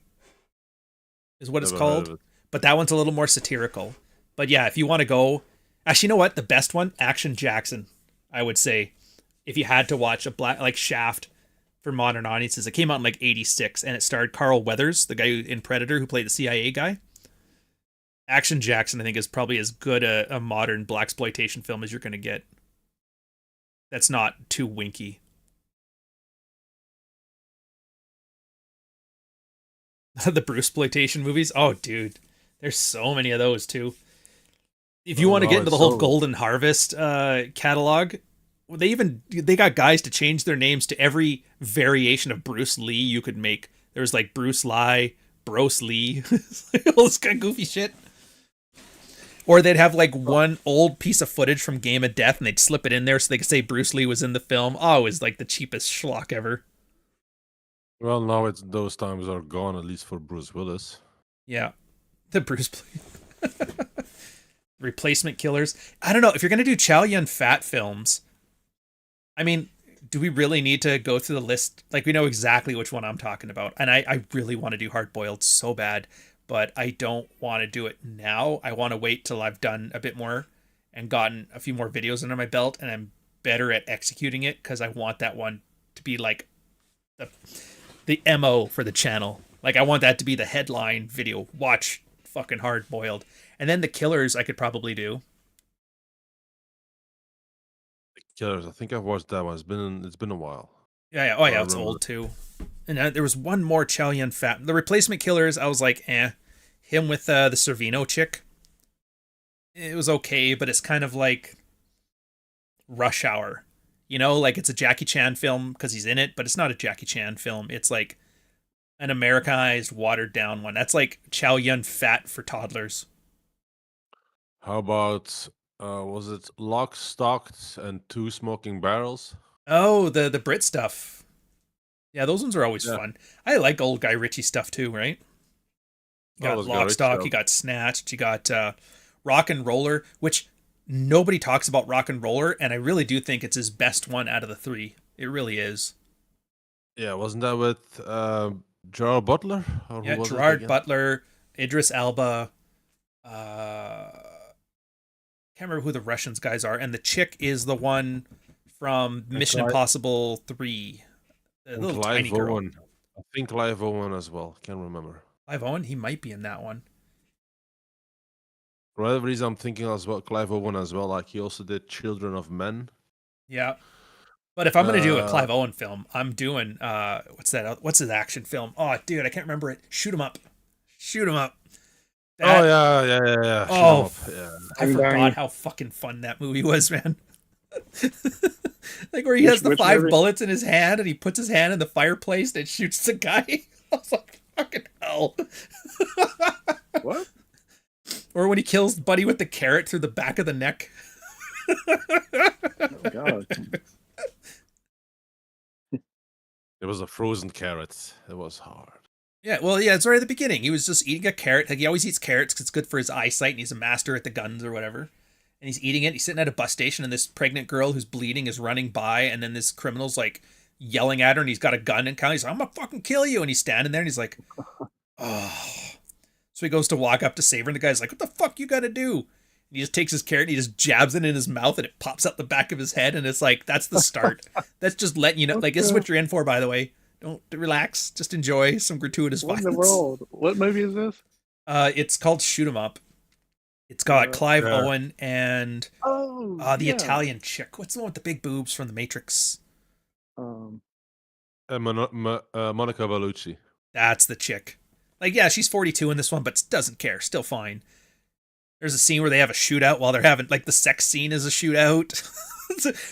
is what it's Never heard called. of it. But that one's a little more satirical. But yeah, if you want to go, actually, you know what? The best one, Action Jackson, I would say, if you had to watch a black like Shaft for modern audiences, it came out in like '86, and it starred Carl Weathers, the guy in Predator who played the CIA guy. Action Jackson, I think, is probably as good a modern blaxploitation film as you're going to get. That's not too winky. The Bruceploitation movies, oh dude, there's so many of those too. If you Oh want to no, get into it's the whole so Golden Harvest catalog, they got guys to change their names to every variation of Bruce Lee you could make. There was like Bruce Lee, Bruce Lee, all this kind of goofy shit. Or they'd have like one old piece of footage from Game of Death and they'd slip it in there so they could say Bruce Lee was in the film. Oh, it was like the cheapest schlock ever. well. Now it's those times are gone, at least for Bruce Willis. Yeah. The Bruce Replacement Killers. I don't know. If you're going to do Chow Yun Fat films, I mean, do we really need to go through the list? Like, we know exactly which one I'm talking about. And I really want to do Hard Boiled so bad, but I don't want to do it now. I want to wait till I've done a bit more and gotten a few more videos under my belt and I'm better at executing it because I want that one to be like the MO for the channel. Like, I want that to be the headline video. Watch fucking Hard Boiled. And then the Killers I could probably do. Killers. I think I've watched that one. It's been a while. Yeah, yeah. Oh, But I yeah, it's remember. old too. And there was one more Chow Yun Fat. The Replacement Killers, I was like, eh. Him with the Servino chick. It was okay, but it's kind of like Rush Hour. You know, like it's a Jackie Chan film because he's in it, but it's not a Jackie Chan film. It's like an Americanized, watered down one. That's like Chow Yun Fat for toddlers. How about was it Lock, Stock, and Two Smoking Barrels? Oh, the Brit stuff. Yeah, those ones are always Yeah. fun. I like old Guy Ritchie stuff too, right? You Oh, got those Lock, Rich Stock, show. you got Snatched, you got Rock and Roller, which nobody talks about Rock and Roller, and I really do think it's his best one out of the three. It really is. Yeah, wasn't that with Gerald Butler or who Yeah, was it Gerard again? Butler, Idris Elba, can't remember who the Russians guys are, and the chick is the one from And Mission Clive, Impossible 3. The and little tiny Clive girl. Owen. I think Clive Owen as well. Can't remember. Clive Owen, he might be in that one. For whatever reason, I'm thinking as well Clive Owen as well. Like he also did Children of Men. Yeah. But if I'm gonna do a Uh, Clive Owen film, I'm doing what's that? What's his action film? Oh, dude, I can't remember it. Shoot 'em up. Shoot 'em up. oh That yeah. Shoot 'em oh, up. Yeah. I Ding forgot dong. how fucking fun that movie was, man. Like where he Which has the which 5 movie? bullets in his hand and he puts his hand in the fireplace and shoots the guy. I was like, fucking hell. What? Or when he kills Buddy with the carrot through the back of the neck. Oh God. It was a frozen carrot. It was hard. Yeah, well, yeah, it's right at the beginning. He was just eating a carrot. Like he always eats carrots because it's good for his eyesight, and he's a master at the guns or whatever. And he's eating it. He's sitting at a bus station, and this pregnant girl who's bleeding is running by, and then this criminal's like yelling at her, and he's got a gun and he's like, "I'm gonna fucking kill you!" And he's standing there, and he's like, "Oh." So he goes to walk up to save her, and the guy's like, "What the fuck you gotta do?" And he just takes his carrot, and he just jabs it in his mouth, and it pops out the back of his head, and it's like that's the start. That's just letting you know, like this is what you're in for, by the way. Don't relax. Just enjoy some gratuitous What in violence. the world? What movie is this? It's called Shoot 'Em Up. It's got Clive Yeah. Owen and Oh, the yeah. Italian chick. What's the one with the big boobs from The Matrix? Um, Monica Bellucci. That's the chick. Like, yeah, she's 42 in this one, but doesn't care. Still fine. There's a scene where they have a shootout while they're having, like, the sex scene is a shootout.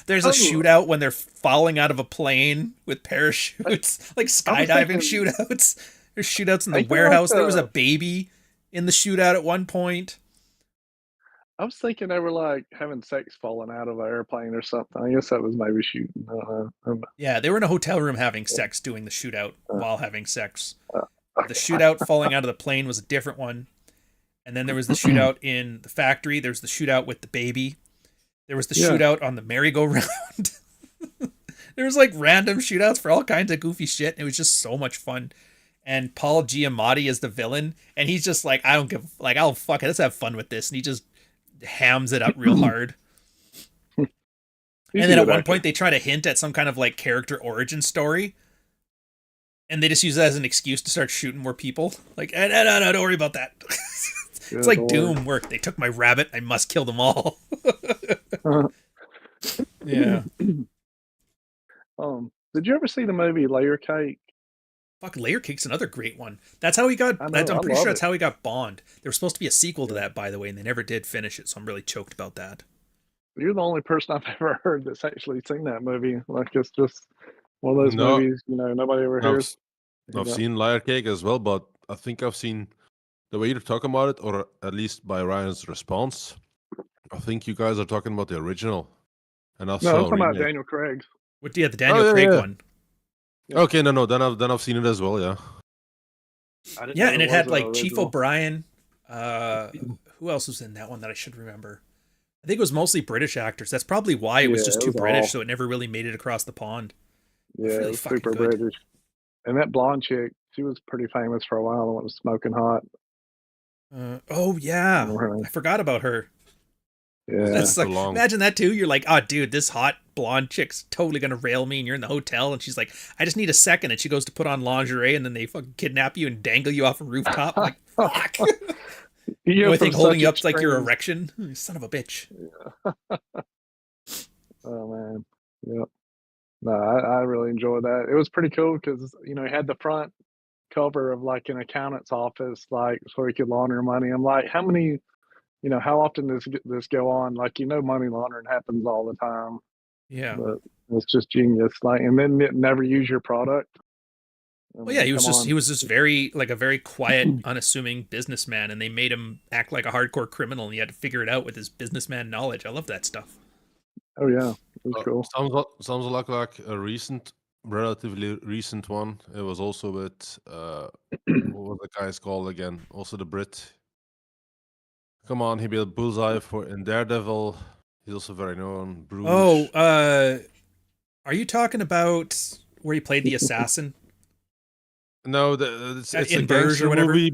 There's a Oh. shootout when they're falling out of a plane with parachutes, like skydiving thinking- shootouts. There's shootouts in the I feel warehouse. like There was a baby in the shootout at one point. I was thinking they were like having sex falling out of an airplane or something. I guess that was maybe shooting. I don't know. Yeah, they were in a hotel room having sex, doing the shootout Uh. while having sex. Uh. The shootout falling out of the plane was a different one. And then there was the shootout in the factory. There was the shootout with the baby. There was the Yeah. shootout on the merry-go-round. There was like random shootouts for all kinds of goofy shit. It was just so much fun. And Paul Giamatti is the villain, and he's just like, I don't give, like, I'll fuck it, let's have fun with this. And he just hams it up real hard. He's And a then at good one actor. point they try to hint at some kind of like character origin story. And they just use that as an excuse to start shooting more people. Like, no, don't worry about that. It's Good like Lord. Doom work. They took my rabbit. I must kill them all. Yeah. Did you ever see the movie Layer Cake? Fuck, Layer Cake's another great one. That's how he got. I I'm know, I pretty love sure that's it. how he got Bond. There was supposed to be a sequel to that, by the way, and they never did finish it. So I'm really choked about that. You're the only person I've ever heard that's actually seen that movie. Like it's just one of those No. movies, nobody ever I've, hears. I've seen Liar Cake as well, but I think I've seen the way you're talking about it, or at least by Ryan's response. I think you guys are talking about the original, and I No, I'm saw a talking about remake. Daniel Craig's. What? Yeah, the Daniel yeah, Craig yeah. one. Yeah. Okay, no, then I've seen it as well. Yeah. I didn't Yeah, know and it was had an like Chief original. O'Brien. Who else was in that one that I should remember? I think it was mostly British actors. That's probably why it was Yeah, just it too was British, all- so it never really made it across the pond. Yeah, really it was fucking super good. British. And that blonde chick, she was pretty famous for a while. The one was smoking hot. Oh yeah, Right. I forgot about her. Yeah, That's like, long. imagine that too. You're like, oh, dude, this hot blonde chick's totally gonna rail me, and you're in the hotel, and she's like, I just need a second, and she goes to put on lingerie, and then they fucking kidnap you and dangle you off a rooftop. Like, fuck. The Yeah, only from thing holding such you up is like your extremes. erection. You son of a bitch. Oh man, yep. No, I really enjoyed that. It was pretty cool because it had the front cover of like an accountant's office, like so he could launder money. I'm like, how many, how often does this go on? Like, money laundering happens all the time, Yeah. but it's just genius. Like, and then never use your product. I Well, yeah, mean, he was come just on. he was just very like a very quiet, unassuming businessman, and they made him act like a hardcore criminal, and he had to figure it out with his businessman knowledge. I love that stuff. Oh yeah, it was cool. Sounds like a relatively recent one. It was also with what was the guy's called again? Also the Brit. Come on, he built Bullseye in Daredevil. He's also very known. Bruges. Oh, are you talking about where he played the assassin? No, it's In a Bruges or gangster whatever? movie.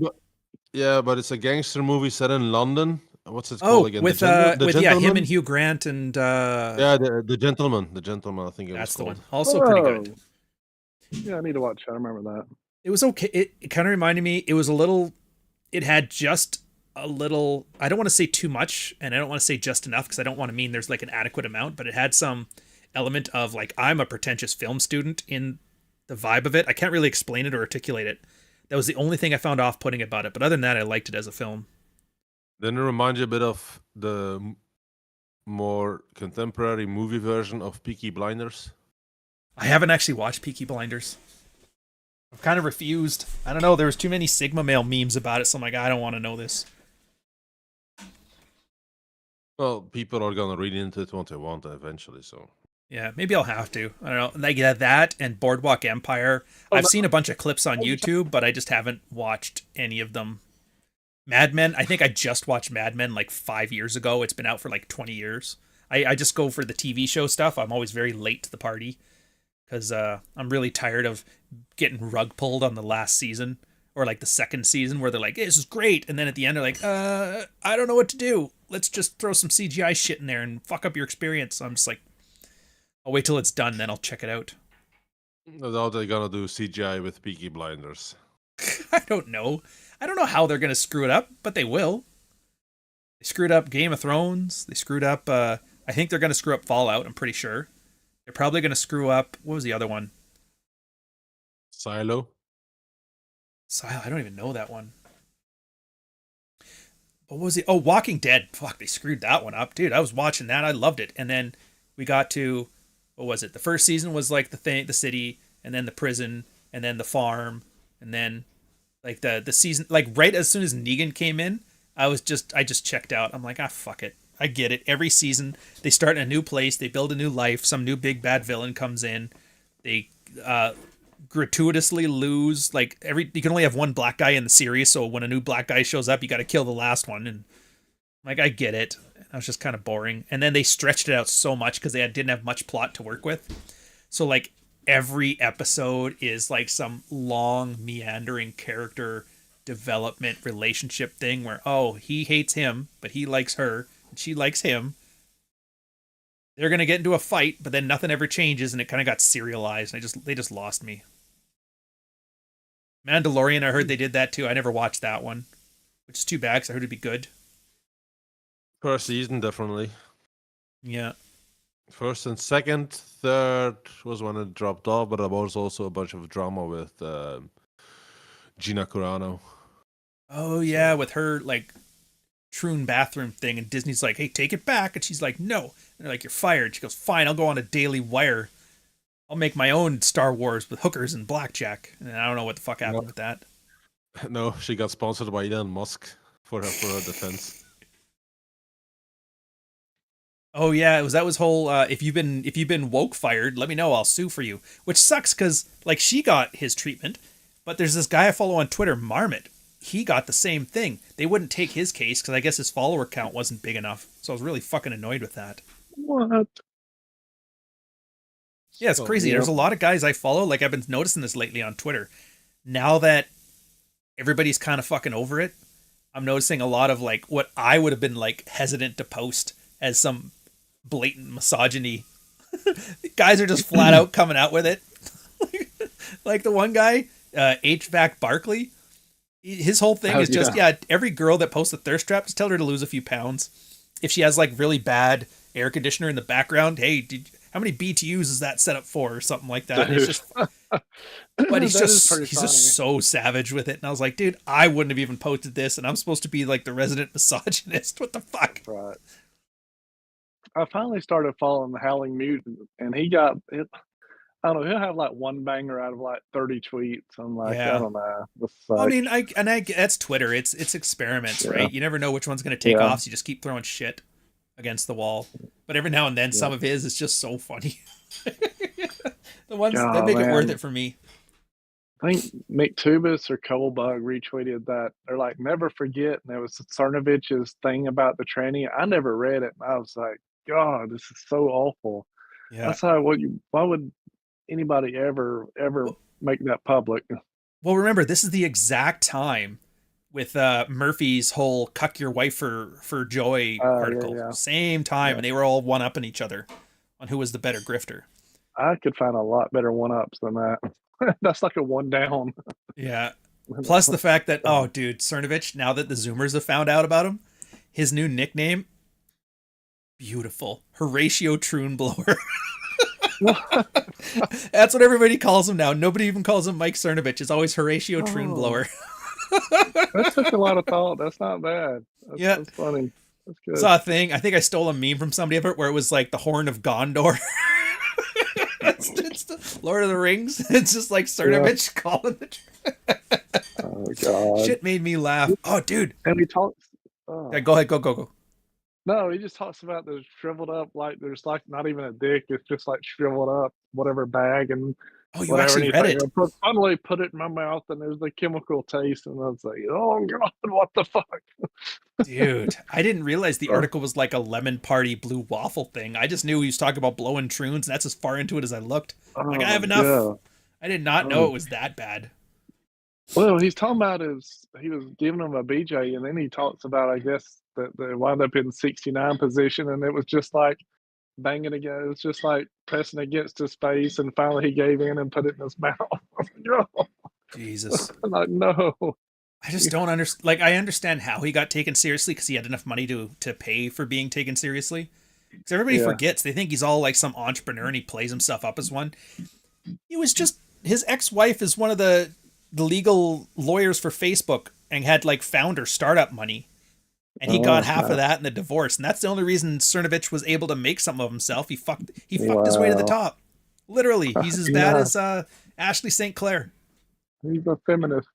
But it's a gangster movie set in London. What's it Oh, called again? with The him Gentleman? and Hugh Grant and Yeah, the Gentleman. The Gentleman, I think it was that's the called. one. Also pretty good. Oh. Yeah, I need to watch that. I remember that. It was okay. It kind of reminded me. It was a little. It had just a little. I don't want to say too much, and I don't want to say just enough because I don't want to mean there's like an adequate amount. But it had some element of like I'm a pretentious film student in the vibe of it. I can't really explain it or articulate it. That was the only thing I found off-putting about it. But other than that, I liked it as a film. Then it reminds you a bit of the more contemporary movie version of Peaky Blinders. I haven't actually watched Peaky Blinders. I've kind of refused. I don't know. There was too many Sigma male memes about it, so I'm like, I don't want to know this. Well, people are gonna read into it what they want eventually, so. Yeah, maybe I'll have to. I don't know. Like that and Boardwalk Empire. I've seen a bunch of clips on YouTube, but I just haven't watched any of them. Mad Men. I think I just watched Mad Men like 5 years ago. It's been out for like 20 years. I just go for the TV show stuff. I'm always very late to the party because I'm really tired of getting rug pulled on the last season or like the second season where they're like, this is great. And then at the end, they're like, I don't know what to do. Let's just throw some CGI shit in there and fuck up your experience. So I'm just like, I'll wait till it's done, then I'll check it out. Now they're gonna do CGI with Peaky Blinders. I don't know. I don't know how they're going to screw it up, but they will. They screwed up Game of Thrones. They screwed up, I think they're going to screw up Fallout, I'm pretty sure. They're probably going to screw up, what was the other one? Silo? I don't even know that one. What was it? Oh, Walking Dead. Fuck, they screwed that one up. Dude, I was watching that. I loved it. And then we got to, what was it? The first season was like the city, and then the prison, and then the farm, and then like the season, like right as soon as Negan came in, I just checked out. I'm like, fuck it. I get it. Every season they start in a new place, they build a new life, some new big bad villain comes in, they gratuitously lose like you can only have one black guy in the series, so when a new black guy shows up, you got to kill the last one. And like, I get it. That was just kind of boring. And then they stretched it out so much because they didn't have much plot to work with. So like every episode is like some long meandering character development relationship thing where, oh, he hates him, but he likes her, and she likes him. They're going to get into a fight, but then nothing ever changes, and it kind of got serialized. And they just lost me. Mandalorian, I heard they did that too. I never watched that one, which is too bad because I heard it'd be good. First season, definitely. Yeah. First and second, third was when it dropped off, but there was also a bunch of drama with Gina Carano. Oh, yeah, with her, like, troon bathroom thing, and Disney's like, hey, take it back, and she's like, no. And they're like, you're fired. She goes, fine, I'll go on a Daily Wire. I'll make my own Star Wars with hookers and blackjack. And I don't know what the fuck happened with that. No, she got sponsored by Elon Musk for her defense. Oh yeah, that was whole if you've been woke fired, let me know, I'll sue for you. Which sucks because like she got his treatment, but there's this guy I follow on Twitter, Marmot. He got the same thing. They wouldn't take his case because I guess his follower count wasn't big enough. So I was really fucking annoyed with that. What? Yeah, it's crazy. There's a lot of guys I follow. Like I've been noticing this lately on Twitter. Now that everybody's kind of fucking over it, I'm noticing a lot of like what I would have been like hesitant to post as some blatant misogyny. Guys are just flat out coming out with it. Like the one guy, HVAC Barkley, his whole thing is just, every girl that posts a thirst trap, just tell her to lose a few pounds. If she has like really bad air conditioner in the background, hey, how many BTUs is that set up for, or something like that? It's just, but he's just so savage with it. And I was like, dude, I wouldn't have even posted this, and I'm supposed to be like the resident misogynist. What the fuck? Right. I finally started following the Howling Mutant, and he got it. I don't know. He'll have like one banger out of like 30 tweets. I'm like, I don't know. I mean, that's Twitter. It's experiments, right? You never know which one's going to take off. So you just keep throwing shit against the wall. But every now and then, some of his is just so funny. The ones that make it worth it for me. I think McTubis or Colebug retweeted that. They're like, never forget. And there was Cernovich's thing about the tranny. I never read it. And I was like, God, this is so awful. Yeah. That's how, why would anybody ever make that public? Well, remember, this is the exact time with Murphy's whole cuck your wife for joy article. Yeah. Same time. And they were all one-upping each other on who was the better grifter. I could find a lot better one-ups than that. That's like a one down. Yeah. Plus the fact that, oh, dude, Cernovich, now that the Zoomers have found out about him, his new nickname, beautiful. Horatio Troon Blower. That's what everybody calls him now. Nobody even calls him Mike Cernovich. It's always Horatio Troonblower. That took a lot of thought. That's not bad. Yeah. That's funny. That's good. Saw a thing. I think I stole a meme from somebody of it where it was like the Horn of Gondor. it's the Lord of the Rings. It's just like Cernovich calling the. Oh god. Shit made me laugh. Oh, dude. And he talks. Oh. Yeah, go ahead. Go. No, he just talks about the shriveled up, like there's like not even a dick. It's just like shriveled up, whatever bag and Oh, you whatever. actually read it. Finally put it in my mouth, and there's the chemical taste, and I was like, "Oh god, what the fuck?" Dude, I didn't realize the article was like a lemon party blue waffle thing. I just knew he was talking about blowing troons, and that's as far into it as I looked. Like, I have enough. Yeah. I did not know it was that bad. Well, he's talking about he was giving him a BJ, and then he talks about, I guess, that they wound up in 69 position, and it was just like banging again. It was just like pressing against his face, and finally he gave in and put it in his mouth. No. Jesus. I'm like, no. I just don't understand. Like, I understand how he got taken seriously because he had enough money to pay for being taken seriously. Because everybody forgets. They think he's all like some entrepreneur and he plays himself up as one. He was just, his ex-wife is one of the legal lawyers for Facebook and had like founder startup money. And he got half of that in the divorce. And that's the only reason Cernovich was able to make something of himself. He fucked his way to the top. Literally. He's as bad as Ashley St. Clair. He's a feminist.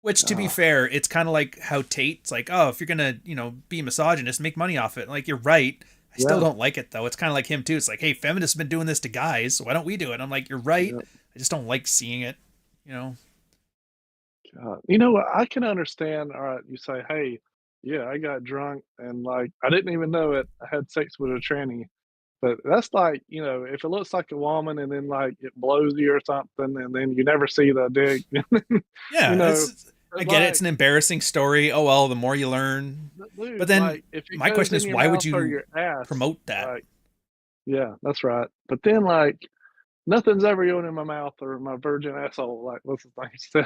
Which, to be fair, it's kind of like how Tate's like, oh, if you're going to, be misogynist, make money off it. Like, you're right. I still don't like it, though. It's kind of like him, too. It's like, hey, feminists have been doing this to guys, so why don't we do it? I'm like, you're right. I just don't like seeing it, God. I can understand. All right, you say, hey, yeah, I got drunk and like I didn't even know it. I had sex with a tranny. But that's like, if it looks like a woman and then like it blows you or something and then you never see the dick. Yeah, I get it. It's an embarrassing story. Oh, well, the more you learn. Dude, but then like, my question is, why would you promote that? Like, yeah, that's right. But then like, nothing's ever going in my mouth or my virgin asshole. Like, what's the thing says?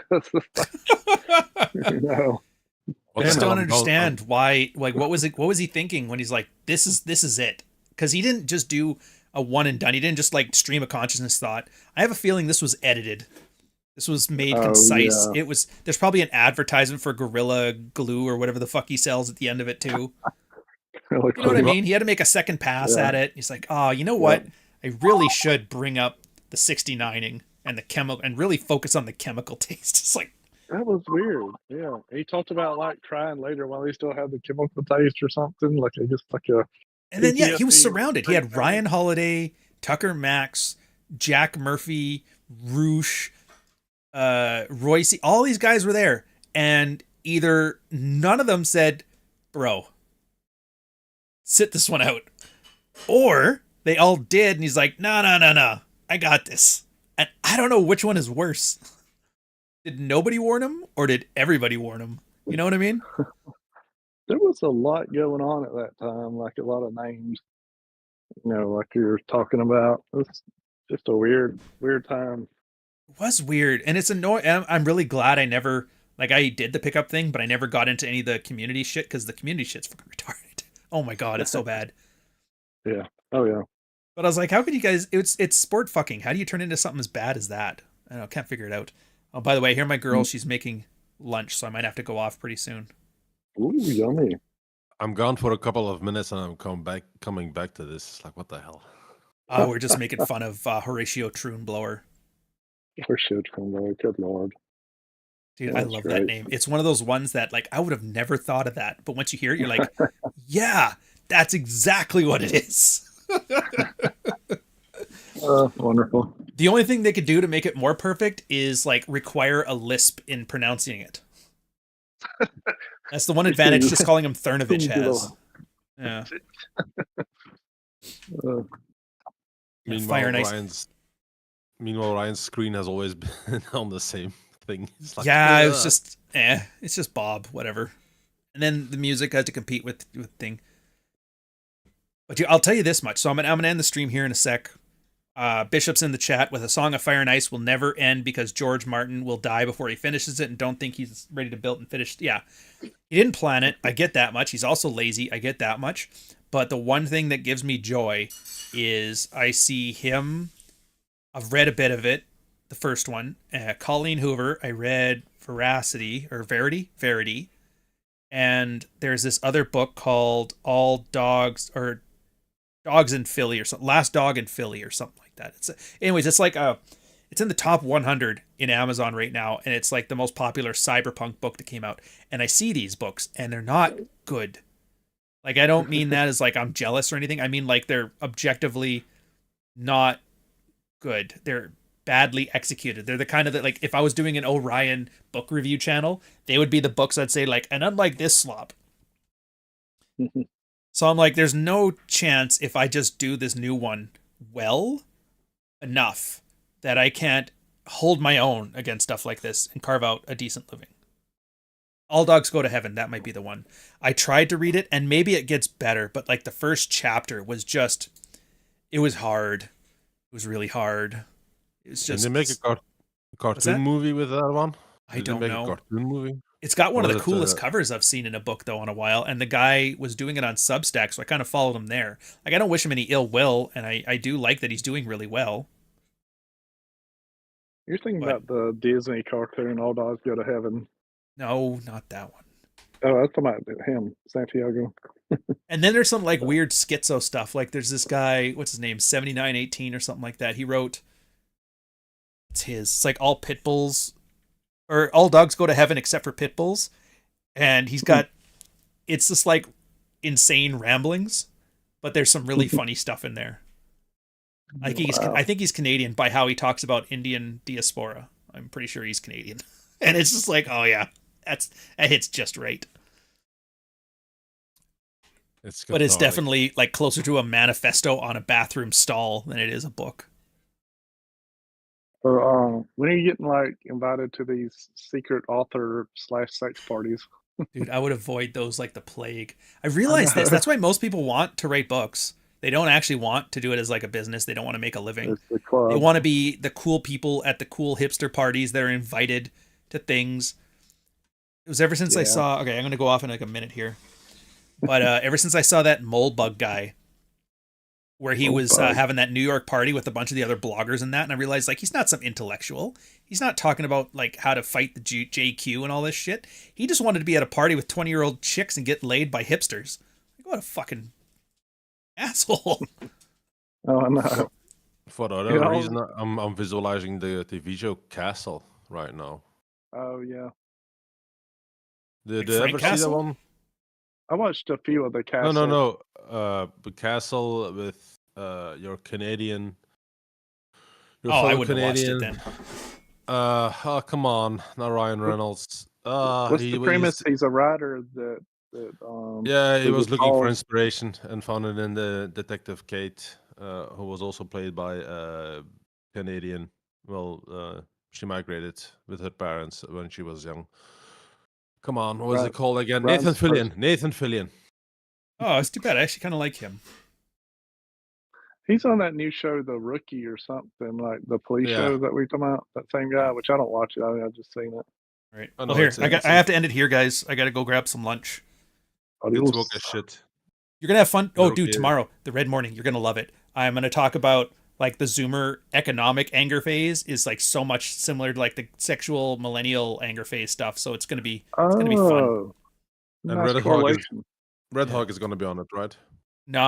I just don't understand why. Like, what was he thinking when he's like, "This is it"? Because he didn't just do a one and done. He didn't just like stream a consciousness thought. I have a feeling this was edited. This was made concise. Yeah. There's probably an advertisement for Gorilla Glue or whatever the fuck he sells at the end of it too. You know what I mean? He had to make a second pass at it. He's like, oh, you know what? I really should bring up the 69ing and the chemical and really focus on the chemical taste. It's like, that was weird. Yeah. He talked about like trying later while he still had the chemical taste or something. Like just like a. And then he was surrounded. He had Ryan Holiday, Tucker Max, Jack Murphy, Roosh, Royce. All these guys were there, and either none of them said, "Bro, sit this one out," or they all did, and he's like, "No, I got this." And I don't know which one is worse. Did nobody warn him, or did everybody warn him? You know what I mean? There was a lot going on at that time, like a lot of names, like you were talking about. It was just a weird time. It was weird, and it's annoying. I'm really glad I never, I did the pickup thing, but I never got into any of the community shit, because the community shit's fucking retarded. Oh my god, it's so bad. Yeah. Oh yeah. But I was like, how could you guys, it's sport fucking. How do you turn into something as bad as that? I don't know, can't figure it out. Oh, by the way, here my girl, she's making lunch, so I might have to go off pretty soon. Ooh, yummy. I'm gone for a couple of minutes and I'm coming back to this. Like, what the hell? Oh, we're just making fun of Horatio Troonblower. Horatio Troonblower, good lord. Dude, I love that name. It's one of those ones that, I would have never thought of that. But once you hear it, you're like, yeah, that's exactly what it is. Wonderful. The only thing they could do to make it more perfect is, require a lisp in pronouncing it. That's the one advantage just calling him Thurnovich has. Yeah. Meanwhile, Ryan's screen has always been on the same thing. It's like, it was just, it's just Bob, whatever. And then the music had to compete with thing. But I'll tell you this much. So I'm gonna end the stream here in a sec. Bishop's in the chat with a song of Fire and Ice will never end because George Martin will die before he finishes it, and don't think he's ready to build and finish. Yeah, he didn't plan it. I get that much. He's also lazy. I get that much. But the one thing that gives me joy is I see him. I've read a bit of it, the first one. Colleen Hoover, I read Verity. And there's this other book called All Dogs or Dogs in Philly or something, Last Dog in Philly or something like that. It's like it's in the top 100 in Amazon right now, and it's like the most popular cyberpunk book that came out. And I see these books, and they're not good. Like, I don't mean that as like I'm jealous or anything. I mean like they're objectively not good. They're badly executed. They're the kind of that, like, if I was doing an Orion book review channel, they would be the books I'd say like, and unlike this slop. So I'm like, there's no chance if I just do this new one well enough that I can't hold my own against stuff like this and carve out a decent living. All Dogs Go to Heaven, that might be the one. I tried to read it, and maybe it gets better, but like the first chapter was just, it was hard. It was really hard. It's just. Did they make a cartoon movie with that one? I don't know. A cartoon movie? It's got one of the coolest covers I've seen in a book, though, in a while. And the guy was doing it on Substack, so I kind of followed him there. Like, I don't wish him any ill will, and I do like that he's doing really well. You're thinking about the Disney cartoon, All Dogs Go to Heaven. No, not that one. Oh, that's about him, Santiago. And then there's some like weird schizo stuff. Like there's this guy, what's his name, 7918 or something like that. He wrote, it's like all pit bulls, or all dogs go to heaven except for pit bulls. And he's got, it's just like insane ramblings, but there's some really funny stuff in there. Like I think he's Canadian by how he talks about Indian diaspora. I'm pretty sure he's Canadian. And it's just like, oh yeah, that hits just right. But it's definitely like closer to a manifesto on a bathroom stall than it is a book. Or when are you getting like invited to these secret author / sex parties? Dude, I would avoid those like the plague. I realize this. That's why most people want to write books. They don't actually want to do it as like a business. They don't want to make a living. They want to be the cool people at the cool hipster parties that are invited to things. It was ever since I saw, okay, I'm going to go off in like a minute here. But ever since I saw that Moldbug guy, where he was having that New York party with a bunch of the other bloggers and that, and I realized like he's not some intellectual. He's not talking about like how to fight the JQ and all this shit. He just wanted to be at a party with 20-year-old chicks and get laid by hipsters. Like, what a fucking asshole. Oh, no. For the reason, I'm visualizing the TV show Castle right now. Oh, yeah. Did you ever see that one? I watched a few of the Castle. No. The Castle with your Canadian. I wouldn't have watched it then. Oh, come on, not Ryan Reynolds. What's the premise? He's a writer that he was looking for inspiration and found it in the detective Kate, who was also played by Canadian. Well, she migrated with her parents when she was young. Come on, what was it called again? Nathan Fillion. Oh, it's too bad. I actually kind of like him. He's on that new show, The Rookie or something, like the police show that we talking about. That same guy, which I don't watch it. I've just seen it. All right. Well, here, I have to end it here, guys. I got to go grab some lunch. It's woke as shit. You're going to have fun. Oh, dude, tomorrow, the Red Morning, you're going to love it. I'm going to talk about like the Zoomer economic anger phase is like so much similar to like the sexual millennial anger phase stuff. So it's going to be fun. And Red Hog is going to be on it, right?